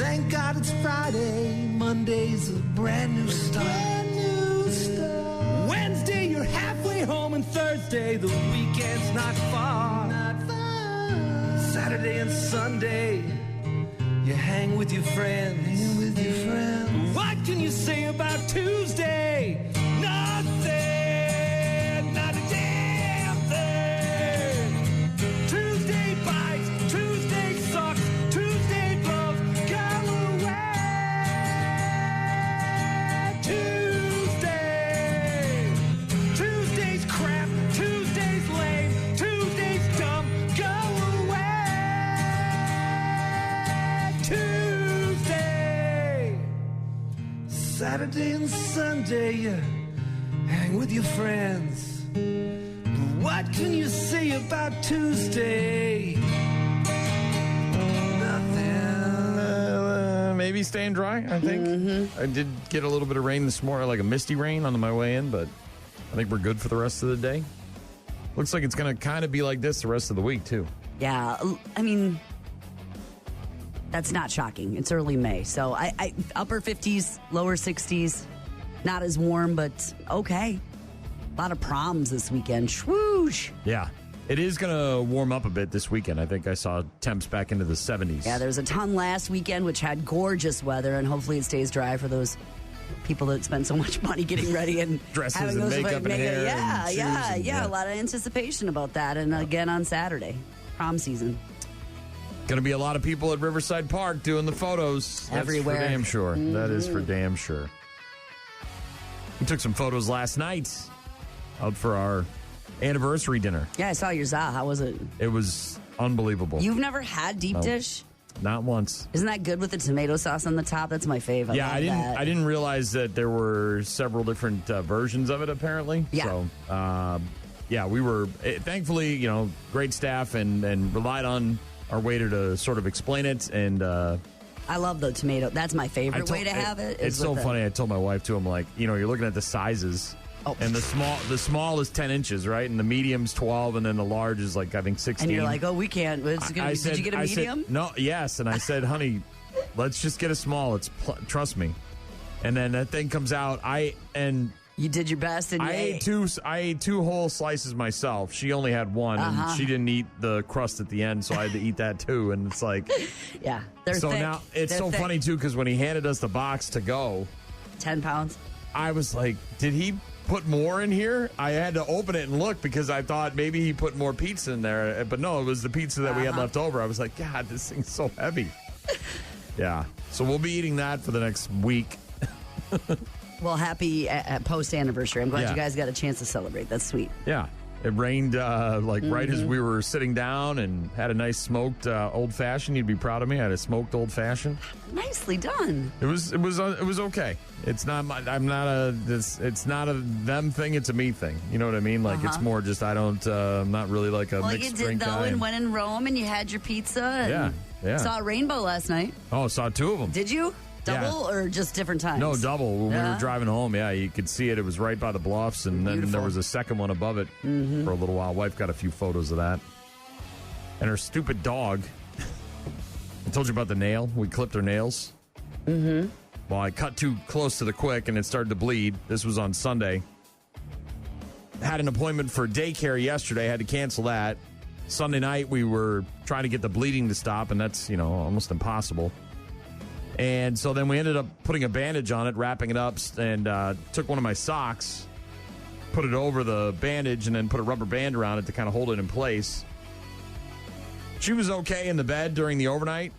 Thank God it's Friday. Monday's a brand new start. Wednesday, you're halfway home, and Thursday, the weekend's not far. Saturday and Sunday, you hang with your friends. What can you say about Tuesday? Nothing, not a damn thing. Tuesday bites, Tuesday sucks, Tuesday blows, go away. Tuesday's crap, Tuesday's lame, Tuesday's dumb, go away. Tuesday, Saturday and Sunday, you hang with your friends. But what can you say about Tuesday? Nothing. Maybe staying dry, I think. I did get a little bit of rain this morning, like a misty rain on my way in, but I think we're good for the rest of the day. Looks like it's going to kind of be like this the rest of the week, too. Yeah, I mean, that's not shocking. It's early May, so I upper 50s, lower 60s. Not as warm, but okay. A lot of proms this weekend. Swoosh. Yeah. It is going to warm up a bit this weekend. I think I saw temps back into the 70s. Yeah, there's a ton last weekend, which had gorgeous weather, and hopefully it stays dry for those people that spend so much money getting ready and Dresses having and those makeup and hair Yeah, and yeah, shoes yeah. A lot of anticipation about that. And again on Saturday, prom season. Going to be a lot of people at Riverside Park doing the photos. Everywhere. That's for damn sure. That is for damn sure. We took some photos last night out for our anniversary dinner. Yeah, I saw your za. How was it? It was unbelievable. You've never had deep dish? Not once. Isn't that good with the tomato sauce on the top? That's my favorite. Yeah, I didn't realize that there were several different versions of it, apparently. Yeah. So, yeah, we were, thankfully, great staff and relied on our waiter to sort of explain it. And I love the tomato. That's my favorite way to have it. It's so funny. I told my wife, too, I'm like, you're looking at the sizes. Oh. And the small is 10 inches, right? And the medium's 12, and then the large is I think 16. And you're like, oh, we can't. Did you get a medium? No, yes. And I said, honey, let's just get a small. Trust me. And then that thing comes out. You did your best, and I ate two whole slices myself. She only had one, and she didn't eat the crust at the end, so I had to eat that too. And it's like, yeah, they're so thick. now it's so funny too because when he handed us the box to go, 10 pounds. I was like, did he put more in here? I had to open it and look because I thought maybe he put more pizza in there, but no, it was the pizza that we had left over. I was like, God, this thing's so heavy. Yeah, so we'll be eating that for the next week. Well, happy post-anniversary. I'm glad you guys got a chance to celebrate. That's sweet. Yeah. It rained right as we were sitting down and had a nice smoked old-fashioned. You'd be proud of me. I had a smoked old-fashioned. Nicely done. It was okay. It's not I'm not a them thing, it's a me thing. You know what I mean? Like it's more just I'm not really like a mixed drink guy. Well, you did though and went in Rome and you had your pizza and saw a rainbow last night. Oh, saw two of them. Did you? Double or just different times? No, double. When we were driving home, you could see it. It was right by the bluffs, and then there was a second one above it for a little while. Wife got a few photos of that. And her stupid dog. I told you about the nail. We clipped her nails. Mm-hmm. Well, I cut too close to the quick, and it started to bleed. This was on Sunday. Had an appointment for daycare yesterday. Had to cancel that. Sunday night, we were trying to get the bleeding to stop, and that's, almost impossible. And so then we ended up putting a bandage on it, wrapping it up, and took one of my socks, put it over the bandage, and then put a rubber band around it to kind of hold it in place. She was okay in the bed during the overnight,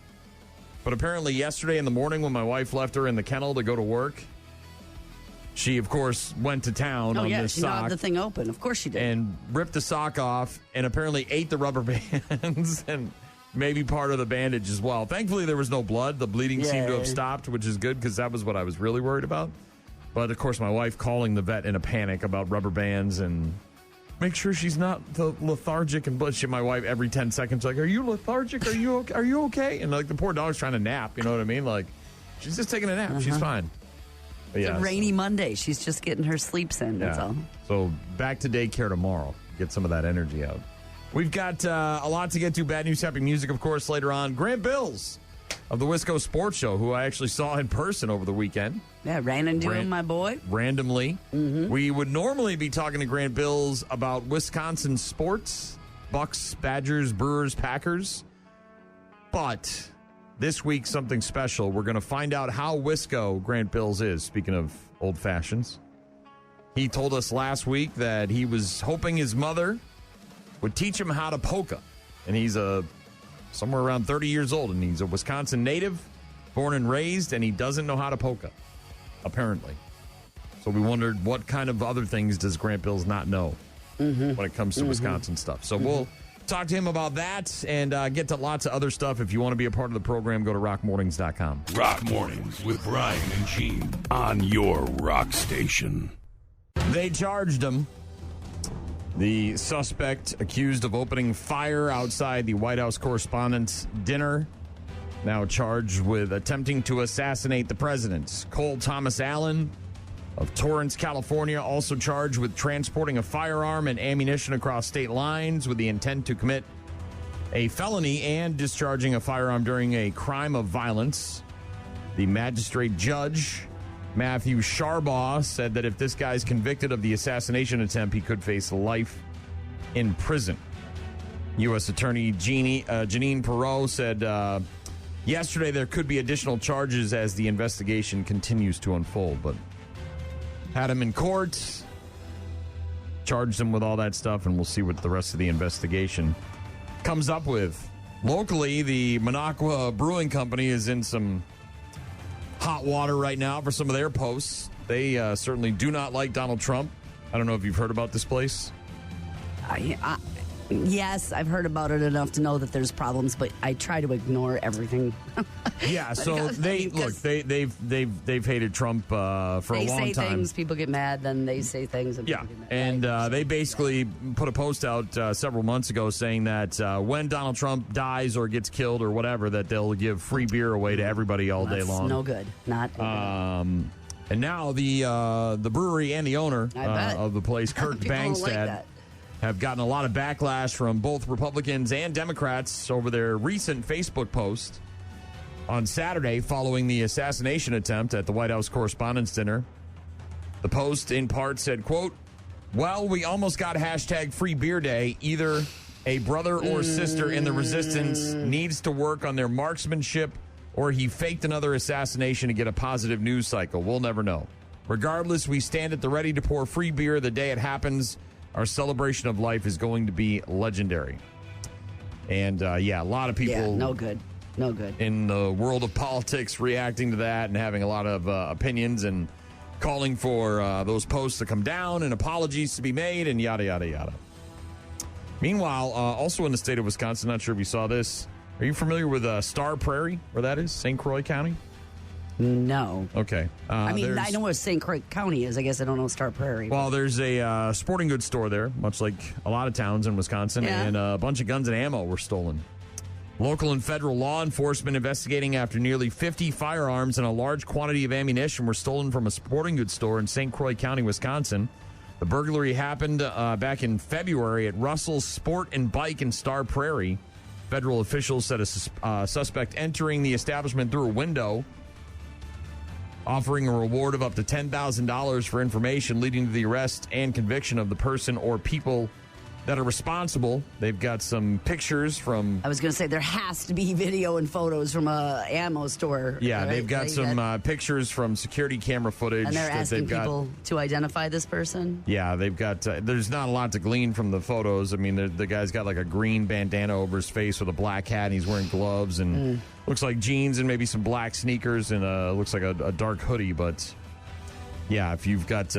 but apparently yesterday in the morning when my wife left her in the kennel to go to work, she, of course, went to town on this sock. She knocked the thing open. Of course she did. And ripped the sock off and apparently ate the rubber bands and maybe part of the bandage as well. Thankfully, there was no blood. The bleeding seemed to have stopped, which is good because that was what I was really worried about. But, of course, my wife calling the vet in a panic about rubber bands and make sure she's not lethargic and bullshit. My wife every 10 seconds like, are you lethargic? Are you okay? Are you okay? And, like, the poor dog's trying to nap. You know what I mean? Like, she's just taking a nap. She's fine. It's a rainy Monday. She's just getting her sleeps in. That's all. So back to daycare tomorrow. Get some of that energy out. We've got a lot to get to. Bad news, happy music, of course, later on. Grant Bilse of the Wisco Sports Show, who I actually saw in person over the weekend. Yeah, ran into him, my boy. Randomly. Mm-hmm. We would normally be talking to Grant Bilse about Wisconsin sports, Bucks, Badgers, Brewers, Packers. But this week, something special. We're going to find out how Wisco Grant Bilse is, speaking of old fashions. He told us last week that he was hoping his mother would teach him how to polka. And he's somewhere around 30 years old, and he's a Wisconsin native, born and raised, and he doesn't know how to polka, apparently. So we wondered, what kind of other things does Grant Bilse not know when it comes to Wisconsin stuff? So we'll talk to him about that and get to lots of other stuff. If you want to be a part of the program, go to rockmornings.com. Rock Mornings with Brian and Gene on your rock station. They charged him. The suspect accused of opening fire outside the White House Correspondents' Dinner, now charged with attempting to assassinate the president. Cole Thomas Allen of Torrance, California, also charged with transporting a firearm and ammunition across state lines with the intent to commit a felony and discharging a firearm during a crime of violence. The magistrate judge, Matthew Sharbaugh, said that if this guy's convicted of the assassination attempt, he could face life in prison. U.S. Attorney Janine Perot said yesterday there could be additional charges as the investigation continues to unfold, but had him in court, charged him with all that stuff, and we'll see what the rest of the investigation comes up with. Locally, the Minocqua Brewing Company is in some hot water right now for some of their posts. They certainly do not like Donald Trump. I don't know if you've heard about this place. Yes, I've heard about it enough to know that there's problems, but I try to ignore everything. Yeah, so they've hated Trump for a long time. They say things, people get mad, then they say things, and people get mad. And they basically put a post out several months ago saying that when Donald Trump dies or gets killed or whatever, that they'll give free beer away to everybody all day long. No good. Not good. And now the brewery and the owner of the place, Kurt Bangstad, have gotten a lot of backlash from both Republicans and Democrats over their recent Facebook post on Saturday following the assassination attempt at the White House Correspondents' Dinner. The post in part said, quote, "Well, we almost got hashtag free beer day. Either a brother or sister in the resistance needs to work on their marksmanship, or he faked another assassination to get a positive news cycle. We'll never know. Regardless, we stand at the ready to pour free beer the day it happens. Our celebration of life is going to be legendary." And, a lot of people... Yeah, no good. No good. In the world of politics reacting to that and having a lot of opinions and calling for those posts to come down and apologies to be made and yada, yada, yada. Meanwhile, also in the state of Wisconsin, not sure if you saw this. Are you familiar with Star Prairie, where that is, St. Croix County? No. Okay. I know where St. Croix County is. I guess I don't know Star Prairie. Well, there's a sporting goods store there, much like a lot of towns in Wisconsin, and a bunch of guns and ammo were stolen. Local and federal law enforcement investigating after nearly 50 firearms and a large quantity of ammunition were stolen from a sporting goods store in St. Croix County, Wisconsin. The burglary happened back in February at Russell's Sport and Bike in Star Prairie. Federal officials said a suspect entering the establishment through a window, offering a reward of up to $10,000 for information leading to the arrest and conviction of the person or people that are responsible. They've got some pictures from... I was going to say, there has to be video and photos from a ammo store. Yeah, right? They've got some pictures from security camera footage. And they're asking people to identify this person? Yeah, they've got... there's not a lot to glean from the photos. I mean, the guy's got like a green bandana over his face with a black hat, and he's wearing gloves, and looks like jeans and maybe some black sneakers, and looks like a dark hoodie. But, yeah, if you've got...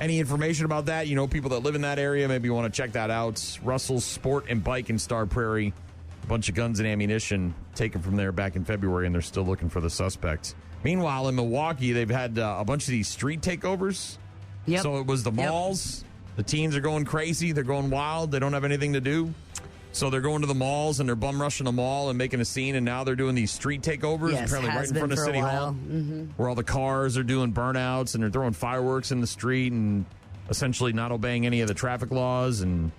any information about that, people that live in that area, maybe you want to check that out. Russell's Sport and Bike in Star Prairie. A bunch of guns and ammunition taken from there back in February, and they're still looking for the suspect. Meanwhile, in Milwaukee, they've had a bunch of these street takeovers. Yep. So it was the malls. Yep. The teens are going crazy. They're going wild. They don't have anything to do. So they're going to the malls, and they're bum rushing the mall and making a scene, and now they're doing these street takeovers, apparently right in front of City Hall, where all the cars are doing burnouts, and they're throwing fireworks in the street and essentially not obeying any of the traffic laws. And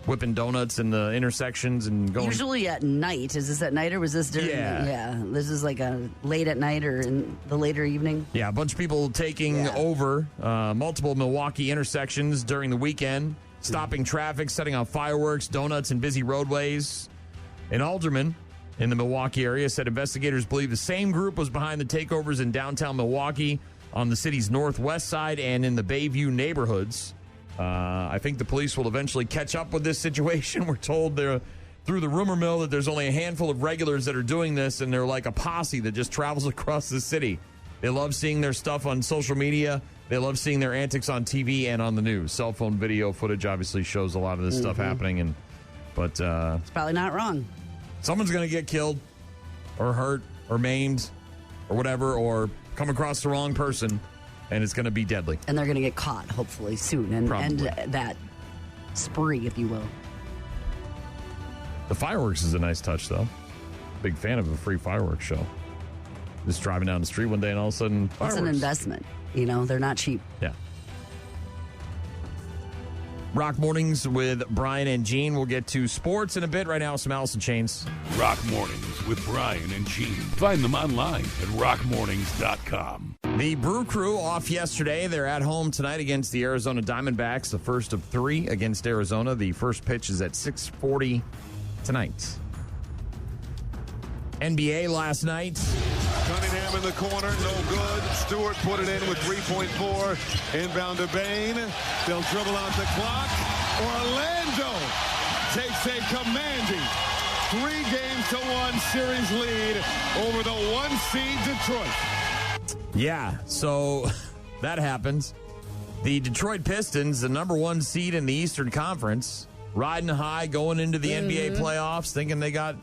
whipping donuts in the intersections and going. Usually at night. Is this at night or was this during? Yeah. This is like a late at night or in the later evening. Yeah, a bunch of people taking over multiple Milwaukee intersections during the weekend, stopping traffic, setting off fireworks, donuts, and busy roadways. An alderman in the Milwaukee area said investigators believe the same group was behind the takeovers in downtown Milwaukee, on the city's northwest side, and in the Bayview neighborhoods. I think the police will eventually catch up with this situation. We're told through the rumor mill that there's only a handful of regulars that are doing this, and they're like a posse that just travels across the city. They love seeing their stuff on social media. They love seeing their antics on TV and on the news. Cell phone video footage obviously shows a lot of this stuff happening, but it's probably not wrong. Someone's going to get killed or hurt or maimed or whatever, or come across the wrong person, and it's going to be deadly. And they're going to get caught, hopefully, soon, and end that spree, if you will. The fireworks is a nice touch, though. Big fan of a free fireworks show. Just driving down the street one day, and all of a sudden, fireworks. It's an investment. You know, they're not cheap. Yeah. Rock Mornings with Brian and Gene. We'll get to sports in a bit. Right now, some Alice in Chains. Rock Mornings with Brian and Gene. Find them online at rockmornings.com. The Brew Crew off yesterday. They're at home tonight against the Arizona Diamondbacks, the first of 3 against Arizona. The first pitch is at 6:40 tonight. NBA last night. Cunningham in the corner, no good. Stewart put it in with 3.4. Inbound to Bain. They'll dribble out the clock. Orlando takes a commanding 3-1 series lead over the 1 seed Detroit. Yeah, so that happens. The Detroit Pistons, the number 1 seed in the Eastern Conference, riding high going into the NBA playoffs, thinking they got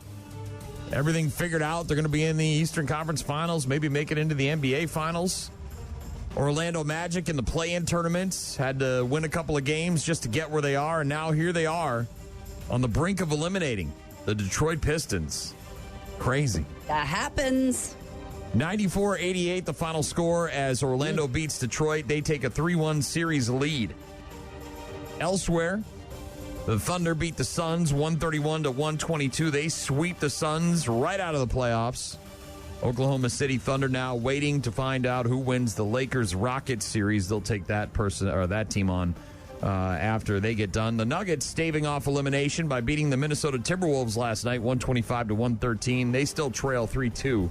everything figured out. They're going to be in the Eastern Conference Finals, maybe make it into the NBA Finals. Orlando Magic in the play-in tournaments had to win a couple of games just to get where they are, and now here they are on the brink of eliminating the Detroit Pistons. Crazy. That happens. 94-88 the final score as Orlando beats Detroit. They take a 3-1 series lead. Elsewhere, the Thunder beat the Suns 131-122. They sweep the Suns right out of the playoffs. Oklahoma City Thunder now waiting to find out who wins the Lakers-Rockets series. They'll take that team on after they get done. The Nuggets staving off elimination by beating the Minnesota Timberwolves last night 125-113. They still trail 3-2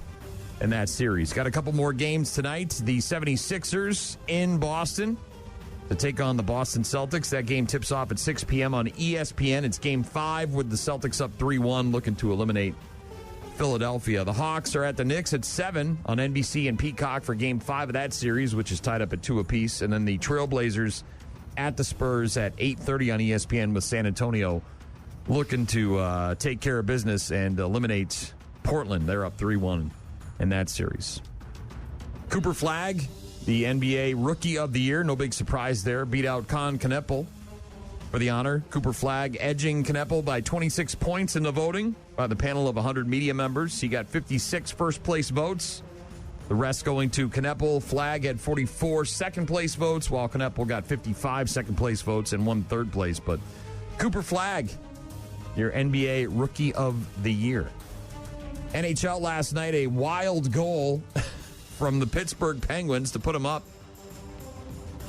in that series. Got a couple more games tonight. The 76ers in Boston to take on the Boston Celtics. That game tips off at 6 p.m. on ESPN. It's Game 5 with the Celtics up 3-1, looking to eliminate Philadelphia. The Hawks are at the Knicks at 7 on NBC and Peacock for Game 5 of that series, which is tied up at 2 apiece. And then the Trailblazers at the Spurs at 8:30 on ESPN with San Antonio looking to take care of business and eliminate Portland. They're up 3-1 in that series. Cooper Flagg, the NBA Rookie of the Year, no big surprise there, beat out Con Kneppel for the honor. Cooper Flagg edging Kneppel by 26 points in the voting by the panel of 100 media members. He got 56 first-place votes. The rest going to Kneppel. Flagg had 44 second-place votes, while Kneppel got 55 second-place votes and 1 third place. But Cooper Flagg, your NBA Rookie of the Year. NHL last night, a wild goal from the Pittsburgh Penguins to put them up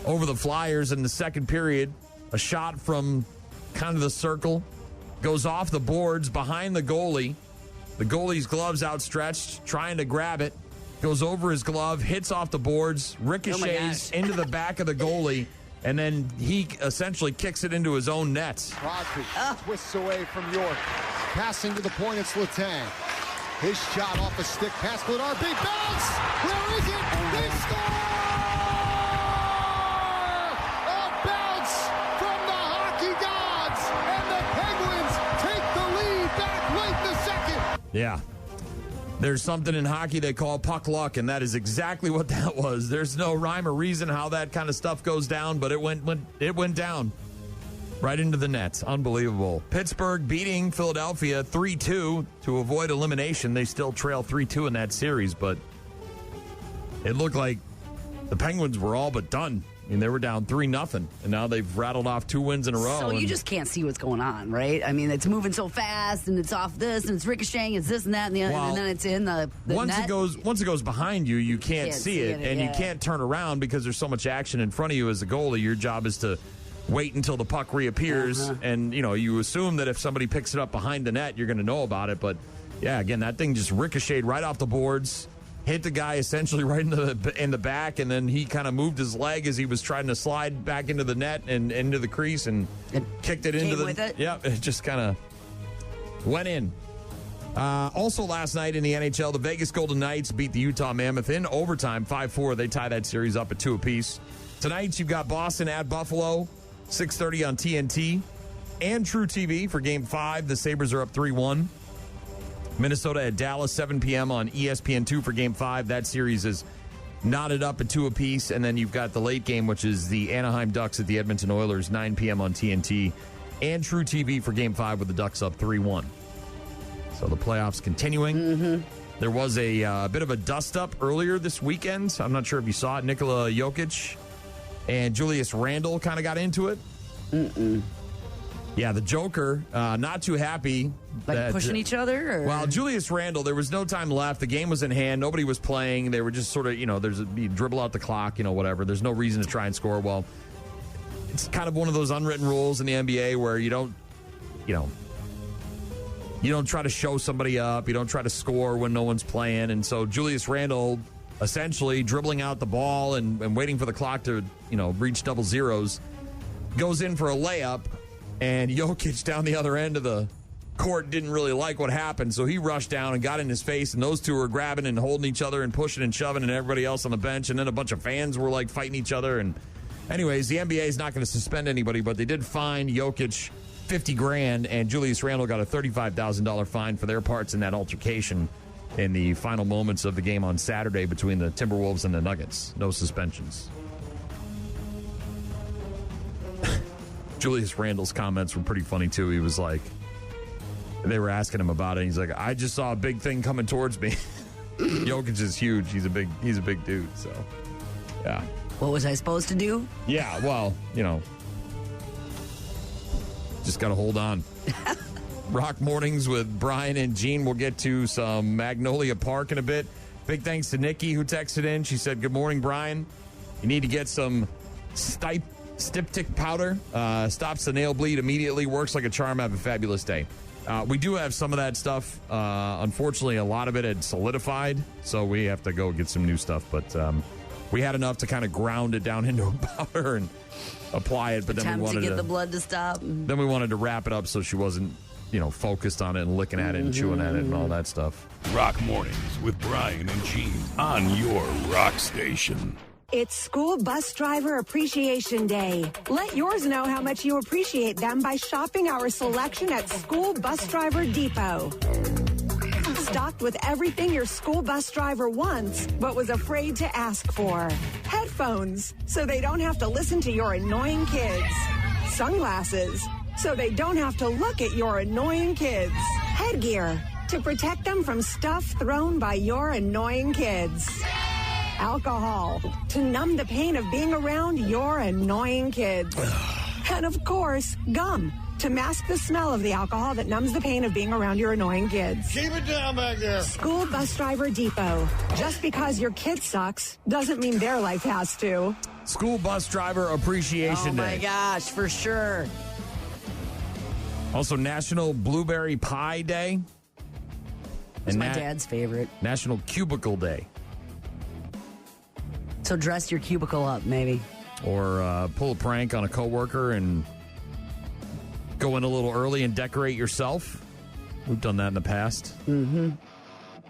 over the Flyers in the second period. A shot from kind of the circle goes off the boards behind the goalie. The goalie's glove's outstretched, trying to grab it. Goes over his glove, hits off the boards, ricochets into the back of the goalie, and then he essentially kicks it into his own net. Crosby twists away from York. Passing to the point, it's Letang. His shot off a stick, pass to RB, bounce! Where is it? They score! A bounce from the hockey gods, and the Penguins take the lead back late in the second. Yeah. There's something in hockey they call puck luck, and that is exactly what that was. There's no rhyme or reason how that kind of stuff goes down, but it went down right into the net. Unbelievable. Pittsburgh beating Philadelphia 3-2 to avoid elimination. They still trail 3-2 in that series, but it looked like the Penguins were all but done I mean, they were down 3-0, and now they've rattled off 2 wins in a row. So you just can't see what's going on, right? I mean, it's moving so fast, and it's off this, and it's ricocheting, it's this and that, and, and then it's in the once net. Once it goes behind you, you can't see it, and you can't turn around because there's so much action in front of you as a goalie. Your job is to wait until the puck reappears, and you assume that if somebody picks it up behind the net, you're going to know about it. But yeah, again, that thing just ricocheted right off the boards, hit the guy essentially right in the back, and then he kind of moved his leg as he was trying to slide back into the net and into the crease and kicked it into the. With it? Yeah, it just kind of went in. Also last night in the NHL, the Vegas Golden Knights beat the Utah Mammoth in overtime, 5-4. They tie that series up at 2 apiece. Tonight you've got Boston at Buffalo, 6:30 on TNT and True TV for Game 5. The Sabres are up 3-1. Minnesota at Dallas, 7 p.m. on ESPN2 for Game 5. That series is knotted up at 2 apiece. And then you've got the late game, which is the Anaheim Ducks at the Edmonton Oilers, 9 p.m. on TNT and True TV for Game 5 with the Ducks up 3-1. So the playoffs continuing. There was a bit of a dust-up earlier this weekend. I'm not sure if you saw it. Nikola Jokic and Julius Randle kind of got into it. Yeah, the Joker, not too happy. Like pushing each other? Or? Well, Julius Randle, there was no time left. The game was in hand. Nobody was playing. They were just sort of, you dribble out the clock, whatever. There's no reason to try and score. Well, it's kind of one of those unwritten rules in the NBA where you don't try to show somebody up. You don't try to score when no one's playing. And so Julius Randle essentially dribbling out the ball and waiting for the clock to, reach double zeros, goes in for a layup. And Jokic down the other end of the court didn't really like what happened, so he rushed down and got in his face, and those two were grabbing and holding each other and pushing and shoving, and everybody else on the bench, and then a bunch of fans were, fighting each other. And anyways, the NBA is not going to suspend anybody, but they did fine Jokic $50,000, and Julius Randle got a $35,000 fine for their parts in that altercation in the final moments of the game on Saturday between the Timberwolves and the Nuggets. No suspensions. Julius Randle's comments were pretty funny, too. He was like, they were asking him about it. He's like, I just saw a big thing coming towards me. Jokic is huge. He's a big dude. So, yeah. What was I supposed to do? Yeah, well, just got to hold on. Rock Mornings with Brian and Gene. We'll get to some Magnolia Park in a bit. Big thanks to Nikki who texted in. She said, good morning, Brian. You need to get some Styptic powder. Stops the nail bleed immediately. Works like a charm. Have a fabulous day. We do have some of that stuff. Unfortunately, a lot of it had solidified, so we have to go get some new stuff. But we had enough to kind of ground it down into a powder and apply it. But then we wanted to get the blood to stop. Then we wanted to wrap it up so she wasn't, focused on it and looking at it and chewing at it and all that stuff. Rock Mornings with Brian and Gene on your rock station. It's School Bus Driver Appreciation Day. Let yours know how much you appreciate them by shopping our selection at School Bus Driver Depot. Stocked with everything your school bus driver wants, but was afraid to ask for. Headphones, so they don't have to listen to your annoying kids. Sunglasses, so they don't have to look at your annoying kids. Headgear, to protect them from stuff thrown by your annoying kids. Alcohol, to numb the pain of being around your annoying kids. And of course, gum, to mask the smell of the alcohol that numbs the pain of being around your annoying kids. Keep it down back there. School Bus Driver Depot. Just because your kid sucks doesn't mean their life has to. School Bus Driver Appreciation Day. Oh my gosh, for sure. Also, National Blueberry Pie Day. It's my dad's favorite. National Cubicle Day. So dress your cubicle up, maybe. Or pull a prank on a coworker and go in a little early and decorate yourself. We've done that in the past. Mm-hmm.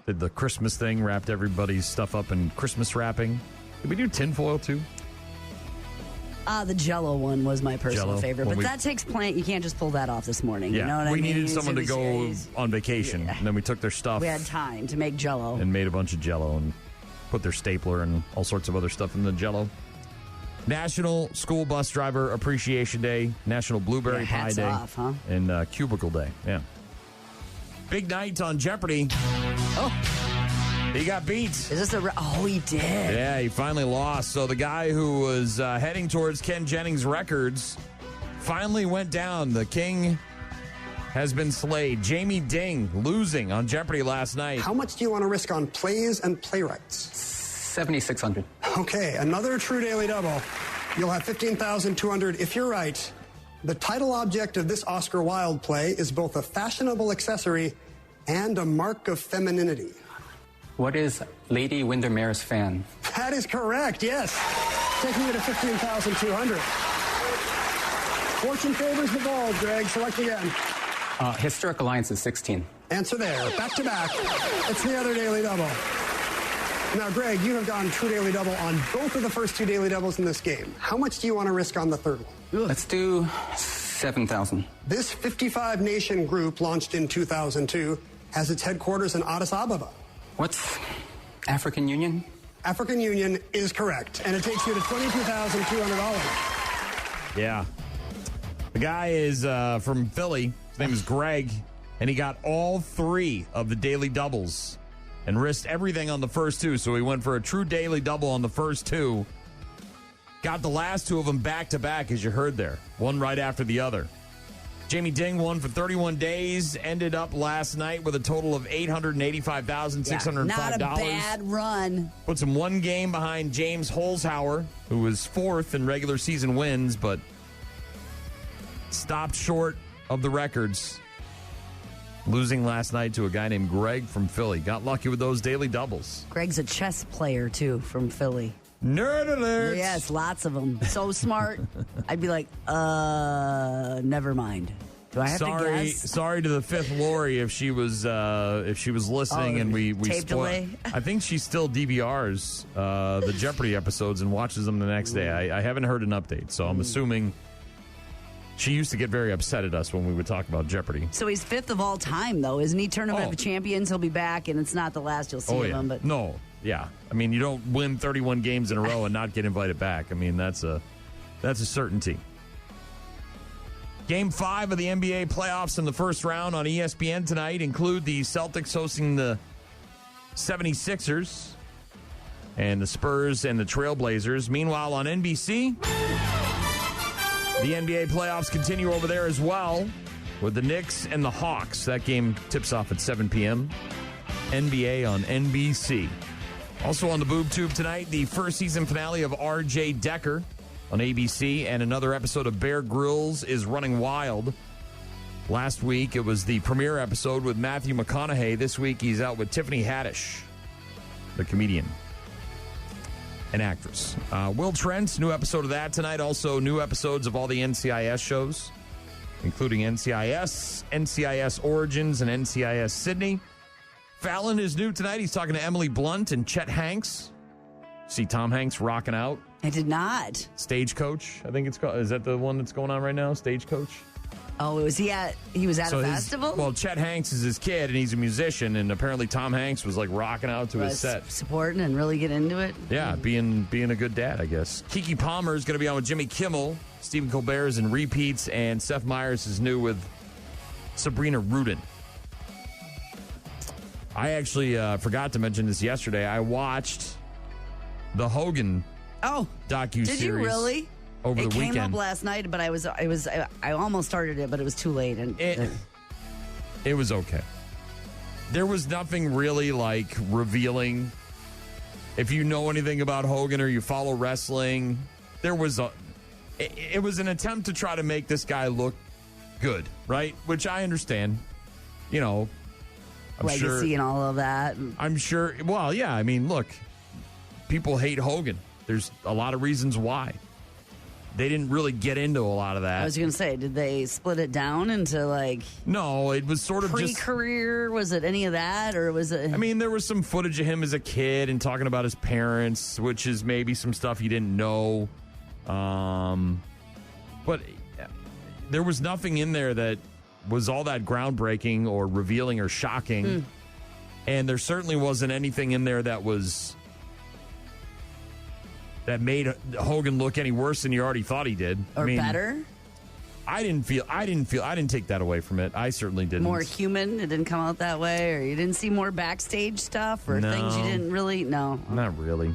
Did the Christmas thing, wrapped everybody's stuff up in Christmas wrapping. Did we do tinfoil too? The Jell-O one was my personal Jell-O. favorite, but that takes plan. You can't just pull that off this morning. Yeah, you know what I mean? We needed someone to go on vacation, Yeah. and then we took their stuff. We had time to make Jell-O. And made a bunch of Jell-O and put their stapler and all sorts of other stuff in the Jell-O. National School Bus Driver Appreciation Day, National Blueberry Pie hats Day, off, huh? and Cubicle Day. Yeah. Big night on Jeopardy. Oh. He got beat. Is this he did. Yeah, he finally lost. So the guy who was heading towards Ken Jennings' records finally went down. The king has been slayed. Jamie Ding losing on Jeopardy last night. How much do you want to risk on plays and playwrights? $7,600. Okay, another true daily double. You'll have $15,200 if you're right. The title object of this Oscar Wilde play is both a fashionable accessory and a mark of femininity. What is Lady Windermere's fan? That is correct, yes. Taking you to $15,200. Fortune favors the bold, Greg. Select again. Historic Alliance is 16. Answer there. Back to back. It's the other daily double. Now, Greg, you have gone true daily double on both of the first two daily doubles in this game. How much do you want to risk on the third one? Let's do 7,000. This 55-nation group, launched in 2002, has its headquarters in Addis Ababa. What's African Union? African Union is correct, and it takes you to $22,200. Yeah. The guy is from Philly. His name is Greg, and he got all three of the daily doubles and risked everything on the first two. So he went for a true daily double on the first two. Got the last two of them back-to-back, as you heard there. One right after the other. Jamie Ding won for 31 days, ended up last night with a total of $885,605. Not a bad run. Puts him one game behind James Holzhauer, who was fourth in regular season wins, but stopped short of the records, losing last night to a guy named Greg from Philly. Got lucky with those daily doubles. Greg's a chess player, too, from Philly. Nerd alert! Yes, lots of them. So smart. I'd be like, never mind. Do I have to guess? Sorry to the fifth Lori if she was listening and we tape delay. I think she still DVRs the Jeopardy episodes and watches them the next day. I haven't heard an update, so I'm assuming she used to get very upset at us when we would talk about Jeopardy. So he's fifth of all time, though, isn't he? Tournament of Champions, he'll be back, and it's not the last you'll see of him. But no, yeah. I mean, you don't win 31 games in a row and not get invited back. I mean, that's a certainty. Game 5 of the NBA playoffs in the first round on ESPN tonight include the Celtics hosting the 76ers and the Spurs and the Trailblazers. Meanwhile, on NBC, the NBA playoffs continue over there as well with the Knicks and the Hawks. That game tips off at 7 p.m. NBA on NBC. Also on the Boob Tube tonight, the first season finale of R.J. Decker on ABC, and another episode of Bear Grylls is Running Wild. Last week, it was the premiere episode with Matthew McConaughey. This week, he's out with Tiffany Haddish, the comedian and actress. Will Trent's new episode of that tonight. Also, new episodes of all the NCIS shows, including NCIS, NCIS Origins, and NCIS Sydney. Fallon is new tonight. He's talking to Emily Blunt and Chet Hanks. See Tom Hanks rocking out. I did not. Stagecoach, I think it's called. Is that the one that's going on right now? Stagecoach? Oh, he was at a festival? Well, Chet Hanks is his kid, and he's a musician, and apparently Tom Hanks was like rocking out to his set. Supporting and really get into it? Yeah, being a good dad, I guess. Keke Palmer is going to be on with Jimmy Kimmel. Stephen Colbert is in repeats, and Seth Meyers is new with Sabrina Rudin. I actually forgot to mention this yesterday. I watched the Hogan docuseries. Did you really? Over the weekend. It came up last night, but I almost started it, but it was too late. And it was okay. There was nothing really like revealing. If you know anything about Hogan or you follow wrestling, it was an attempt to try to make this guy look good, right? Which I understand. You know, I'm legacy sure, and all of that. I'm sure. Well, yeah. I mean, look, people hate Hogan. There's a lot of reasons why. They didn't really get into a lot of that. I was going to say, did they split it down into like... No, it was sort of pre-career? Was it any of that, or was it... I mean, there was some footage of him as a kid and talking about his parents, which is maybe some stuff he didn't know. But there was nothing in there that was all that groundbreaking or revealing or shocking. And there certainly wasn't anything in there that made Hogan look any worse than you already thought he did. Or better? I didn't take that away from it. I certainly didn't. More human? It didn't come out that way? Or you didn't see more backstage stuff? Or things you didn't really? No. Not really.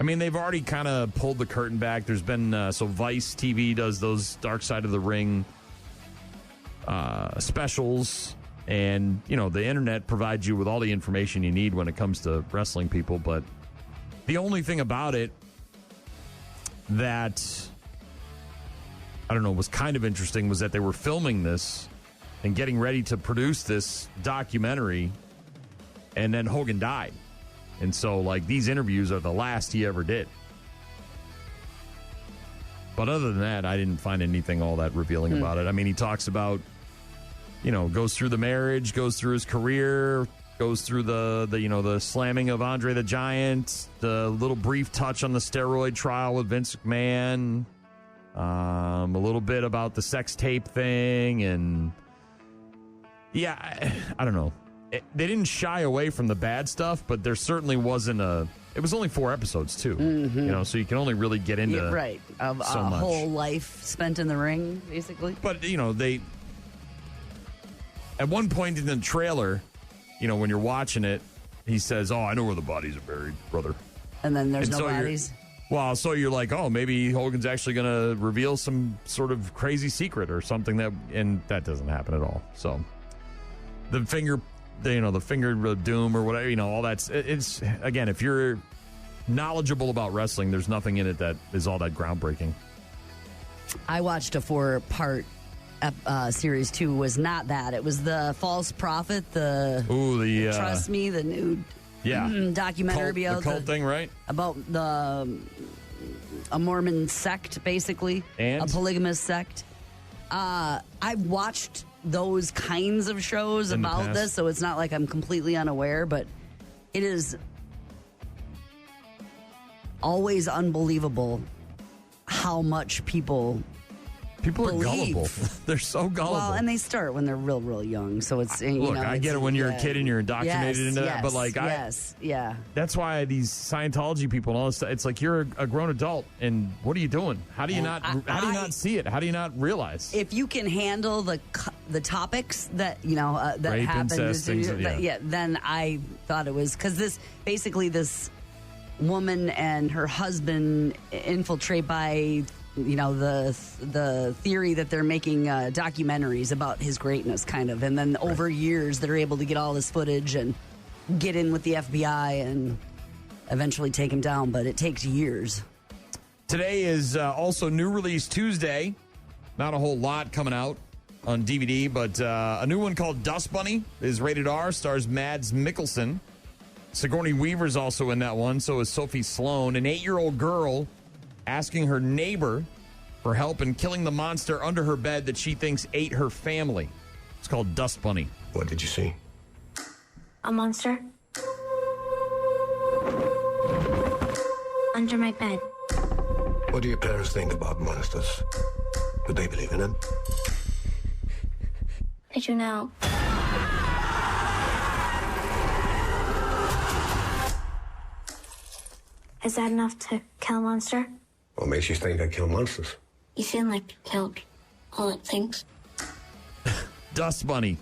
I mean, they've already kind of pulled the curtain back. There's been, so Vice TV does those Dark Side of the Ring specials. And, the internet provides you with all the information you need when it comes to wrestling people. But the only thing about it that, I don't know, was kind of interesting was that they were filming this and getting ready to produce this documentary, and then Hogan died. And so, these interviews are the last he ever did. But other than that, I didn't find anything all that revealing about it. I mean, he talks about, goes through the marriage, goes through his career, goes through the slamming of Andre the Giant, the little brief touch on the steroid trial with Vince McMahon, a little bit about the sex tape thing, and I don't know. They didn't shy away from the bad stuff, but there certainly wasn't it was only 4 episodes too, so you can only really get into of so a much. whole life spent in the ring, basically. But they at one point in the trailer, when you're watching it, he says, "Oh, I know where the bodies are buried, brother." And then there's no bodies. Well, so you're like, oh, maybe Hogan's actually going to reveal some sort of crazy secret or something and that doesn't happen at all. So the finger of doom or whatever, all that's, it's, again, if you're knowledgeable about wrestling, there's nothing in it that is all that groundbreaking. I watched a 4-part series too. Was not that. It was the False Prophet, Trust Me, the new documentary the cult thing, right? About a Mormon sect, basically, and? A polygamous sect. I've watched those kinds of shows about this, so it's not like I'm completely unaware, but it is always unbelievable how much people are gullible. They're so gullible. Well, and they start when they're real, real young. So it's I get it when you're a kid and you're indoctrinated into that, but that's why these Scientology people and all this stuff. It's like you're a grown adult, and what are you doing? How do you not see it? How do you not realize? If you can handle the topics that that rape, happen, incest, then I thought it was because this woman and her husband infiltrate by the theory that they're making documentaries about his greatness, kind of, and then over years they're able to get all this footage and get in with the FBI and eventually take him down, but it takes years. Today is also New Release Tuesday. Not a whole lot coming out on DVD, but a new one called Dust Bunny is rated R, stars Mads Mikkelsen. Sigourney Weaver's also in that one, so is Sophie Sloan. An 8-year-old girl asking her neighbor for help in killing the monster under her bed that she thinks ate her family. It's called Dust Bunny. What did you see? A monster. Under my bed. What do your parents think about monsters? Do they believe in them? I do now. Is that enough to kill a monster? What makes you think I kill monsters? You seem like you killed all it thinks. Dust Bunny.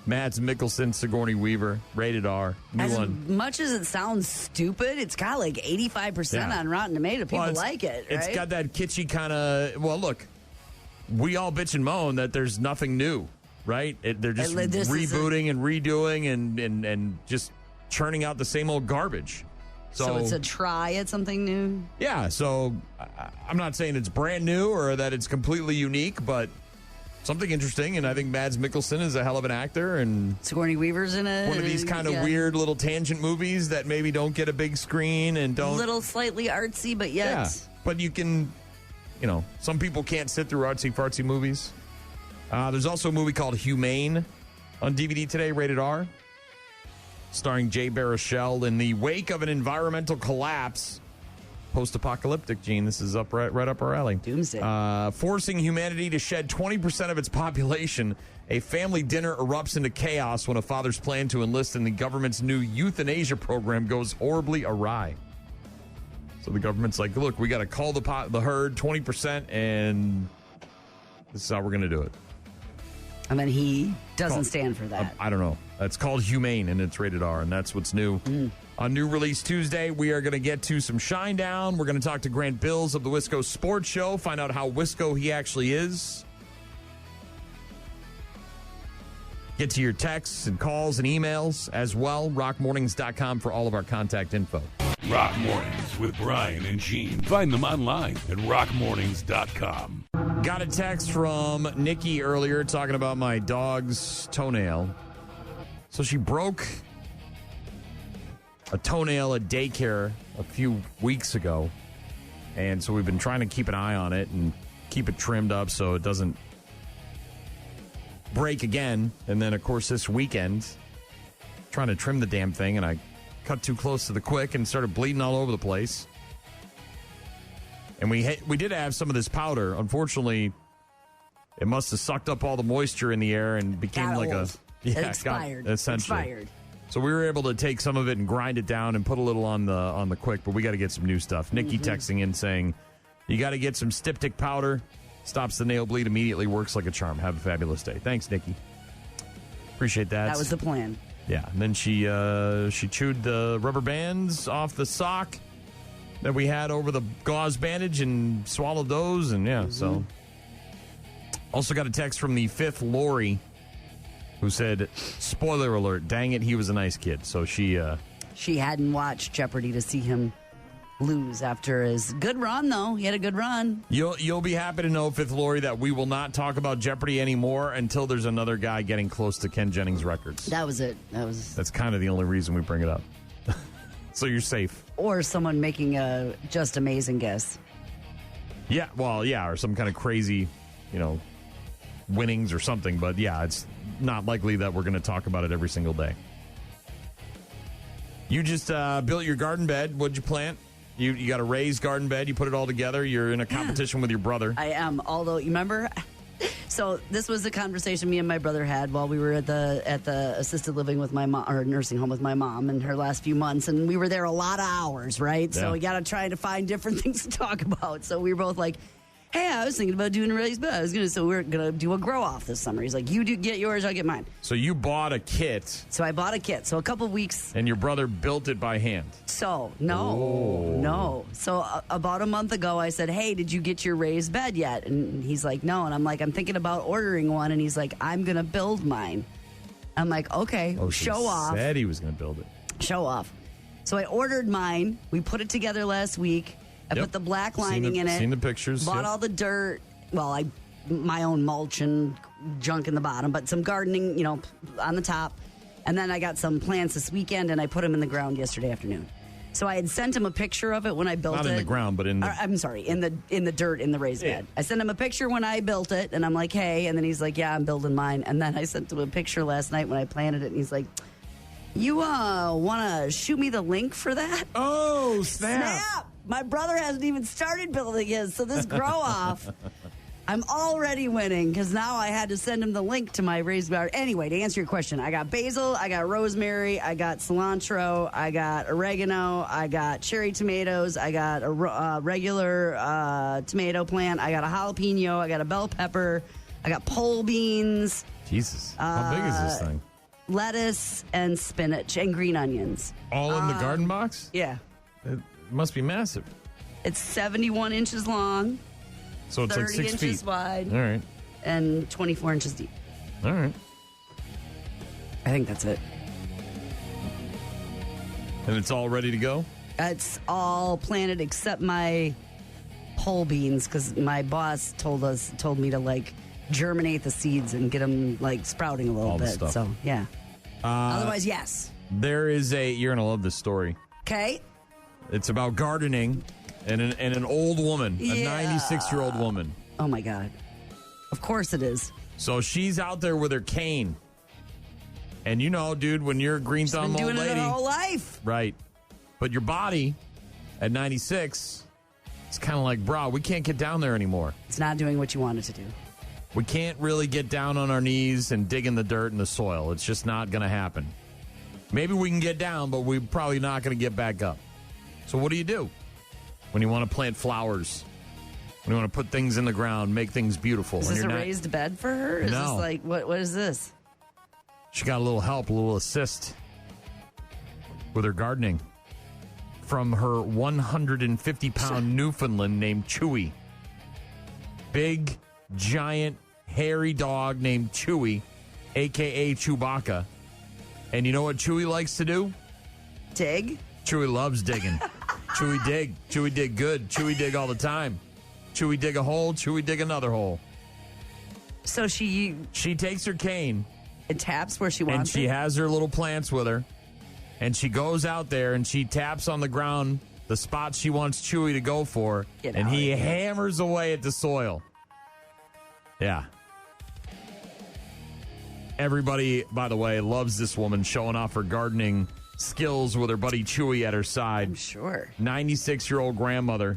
Mads Mikkelsen, Sigourney Weaver, rated R. New one. As much as it sounds stupid, it's got like 85% on Rotten Tomatoes. People like it, right? It's got that kitschy kind of, well, look, we all bitch and moan that there's nothing new, right? They're just rebooting and redoing and just churning out the same old garbage. So it's a try at something new? Yeah, so I'm not saying it's brand new or that it's completely unique, but something interesting, and I think Mads Mikkelsen is a hell of an actor. And Sigourney Weaver's in it. One of these kind of weird little tangent movies that maybe don't get a big screen and don't... A little slightly artsy, but yet... Yeah, but you can, some people can't sit through artsy-fartsy movies. There's also a movie called Humane on DVD today, rated R. Starring Jay Baruchel. In the wake of an environmental collapse, post-apocalyptic, Gene, this is right up our alley. Doomsday. Forcing humanity to shed 20% of its population, a family dinner erupts into chaos when a father's plan to enlist in the government's new euthanasia program goes horribly awry. So the government's like, look, we got to call the herd 20%, and This is how we're going to do it. And then he doesn't stand for that. I don't know. It's called Humane, and it's rated R, and that's what's new. On New Release Tuesday, we are going to get to some Shinedown. We're going to talk to Grant Bilse of the Wisco Sports Show, find out how Wisco he actually is. Get to your texts and calls and emails as well. rockmornings.com for all of our contact info. Rock Mornings with Brian and Gene. Find them online at rockmornings.com. Got a text from Nikki earlier talking about my dog's toenail. So she broke a toenail at daycare a few weeks ago. And so we've been trying to keep an eye on it and keep it trimmed up so it doesn't break again. And then, of course, this weekend, trying to trim the damn thing, and I cut too close to the quick and started bleeding all over the place. And we did have some of this powder. Unfortunately, it must have sucked up all the moisture in the air and became like old. it expired. Essentially. Expired. So we were able to take some of it and grind it down and put a little on the quick, but we got to get some new stuff. Nikki texting in saying, you got to get some Styptic powder. Stops the nail bleed immediately, works like a charm. Have a fabulous day. Thanks, Nikki. Appreciate that. That was the plan. Yeah, and then she chewed the rubber bands off the sock that we had over the gauze bandage and swallowed those, and so. Also got a text from the fifth Lori, who said, spoiler alert, dang it, he was a nice kid. So she hadn't watched Jeopardy to see him lose after his good run, though. He had a good run. You'll be happy to know, Fifth Lori, that we will not talk about Jeopardy anymore until there's another guy getting close to Ken Jennings' records. That was it. That's kind of the only reason we bring it up. So you're safe. Or someone making a just amazing guess. Yeah, well, yeah, or some kind of crazy, winnings or something. But yeah, it's not likely that we're going to talk about it every single day. You just built your garden bed. What'd you plant? You got a raised garden bed. You put it all together. You're in a competition with your brother. I am. Although, you remember? So this was a conversation me and my brother had while we were at the assisted living with my mom, or nursing home with my mom in her last few months. And we were there a lot of hours, right? Yeah. So we got to try to find different things to talk about. So we were both like, hey, I was thinking about doing a raised bed. So we're going to do a grow off this summer. He's like, you get yours, I'll get mine. So you bought a kit. So I bought a kit. So a couple of weeks. And your brother built it by hand. So, no. So about a month ago, I said, hey, did you get your raised bed yet? And he's like, no. And I'm like, I'm thinking about ordering one. And he's like, I'm going to build mine. I'm like, okay, show off. Said he was going to build it. Show off. So I ordered mine. We put it together last week. I put the black lining in it. Seen the pictures. Bought all the dirt. Well, my own mulch and junk in the bottom, but some gardening, on the top. And then I got some plants this weekend, and I put them in the ground yesterday afternoon. So I had sent him a picture of it when I built it. Not in the ground, but in the... I'm sorry, in the dirt in the raised bed. I sent him a picture when I built it, and I'm like, hey. And then he's like, yeah, I'm building mine. And then I sent him a picture last night when I planted it, and he's like, you want to shoot me the link for that? Oh, snap. My brother hasn't even started building his, so this grow-off, I'm already winning because now I had to send him the link to my raised bed. Anyway, to answer your question, I got basil, I got rosemary, I got cilantro, I got oregano, I got cherry tomatoes, I got a regular tomato plant, I got a jalapeno, I got a bell pepper, I got pole beans. Jesus, how big is this thing? Lettuce and spinach and green onions. All in the garden box? Yeah. It must be massive. It's 71 inches long. So it's like 6 feet. 30 inches wide. All right. And 24 inches deep. All right. I think that's it. And it's all ready to go? It's all planted except my pole beans because my boss told me to germinate the seeds and get them sprouting a little all the bit. Stuff. So, yeah. Otherwise, yes. There is you're going to love this story. Okay. It's about gardening and an old woman, a 96-year-old woman. Oh, my God. Of course it is. So she's out there with her cane. And dude, when you're a green thumb old lady. She's been doing it her whole life. Right. But your body at 96, it's kind of like, bro, we can't get down there anymore. It's not doing what you want it to do. We can't really get down on our knees and dig in the dirt and the soil. It's just not going to happen. Maybe we can get down, but we're probably not going to get back up. So what do you do when you want to plant flowers When you want to put things in the ground, make things beautiful. Is this a raised bed for her? Is No. this like, what is this? She got a little help, a little assist with her gardening from her 150-pound Newfoundland named Chewy. Big, giant, hairy dog named Chewy, a.k.a. Chewbacca. And you know what Chewy likes to do? Dig? Chewy loves digging. Chewy dig. Chewy dig good. Chewy dig all the time. Chewy dig a hole. Chewy dig another hole. So she takes her cane. It taps where she wants And she it? has her little plants with her. And she goes out there and she taps on the ground the spot she wants Chewy to go for. And he hammers away at the soil. Yeah. Everybody, by the way, loves this woman showing off her gardening skills with her buddy Chewy at her side. I'm sure. 96-year-old grandmother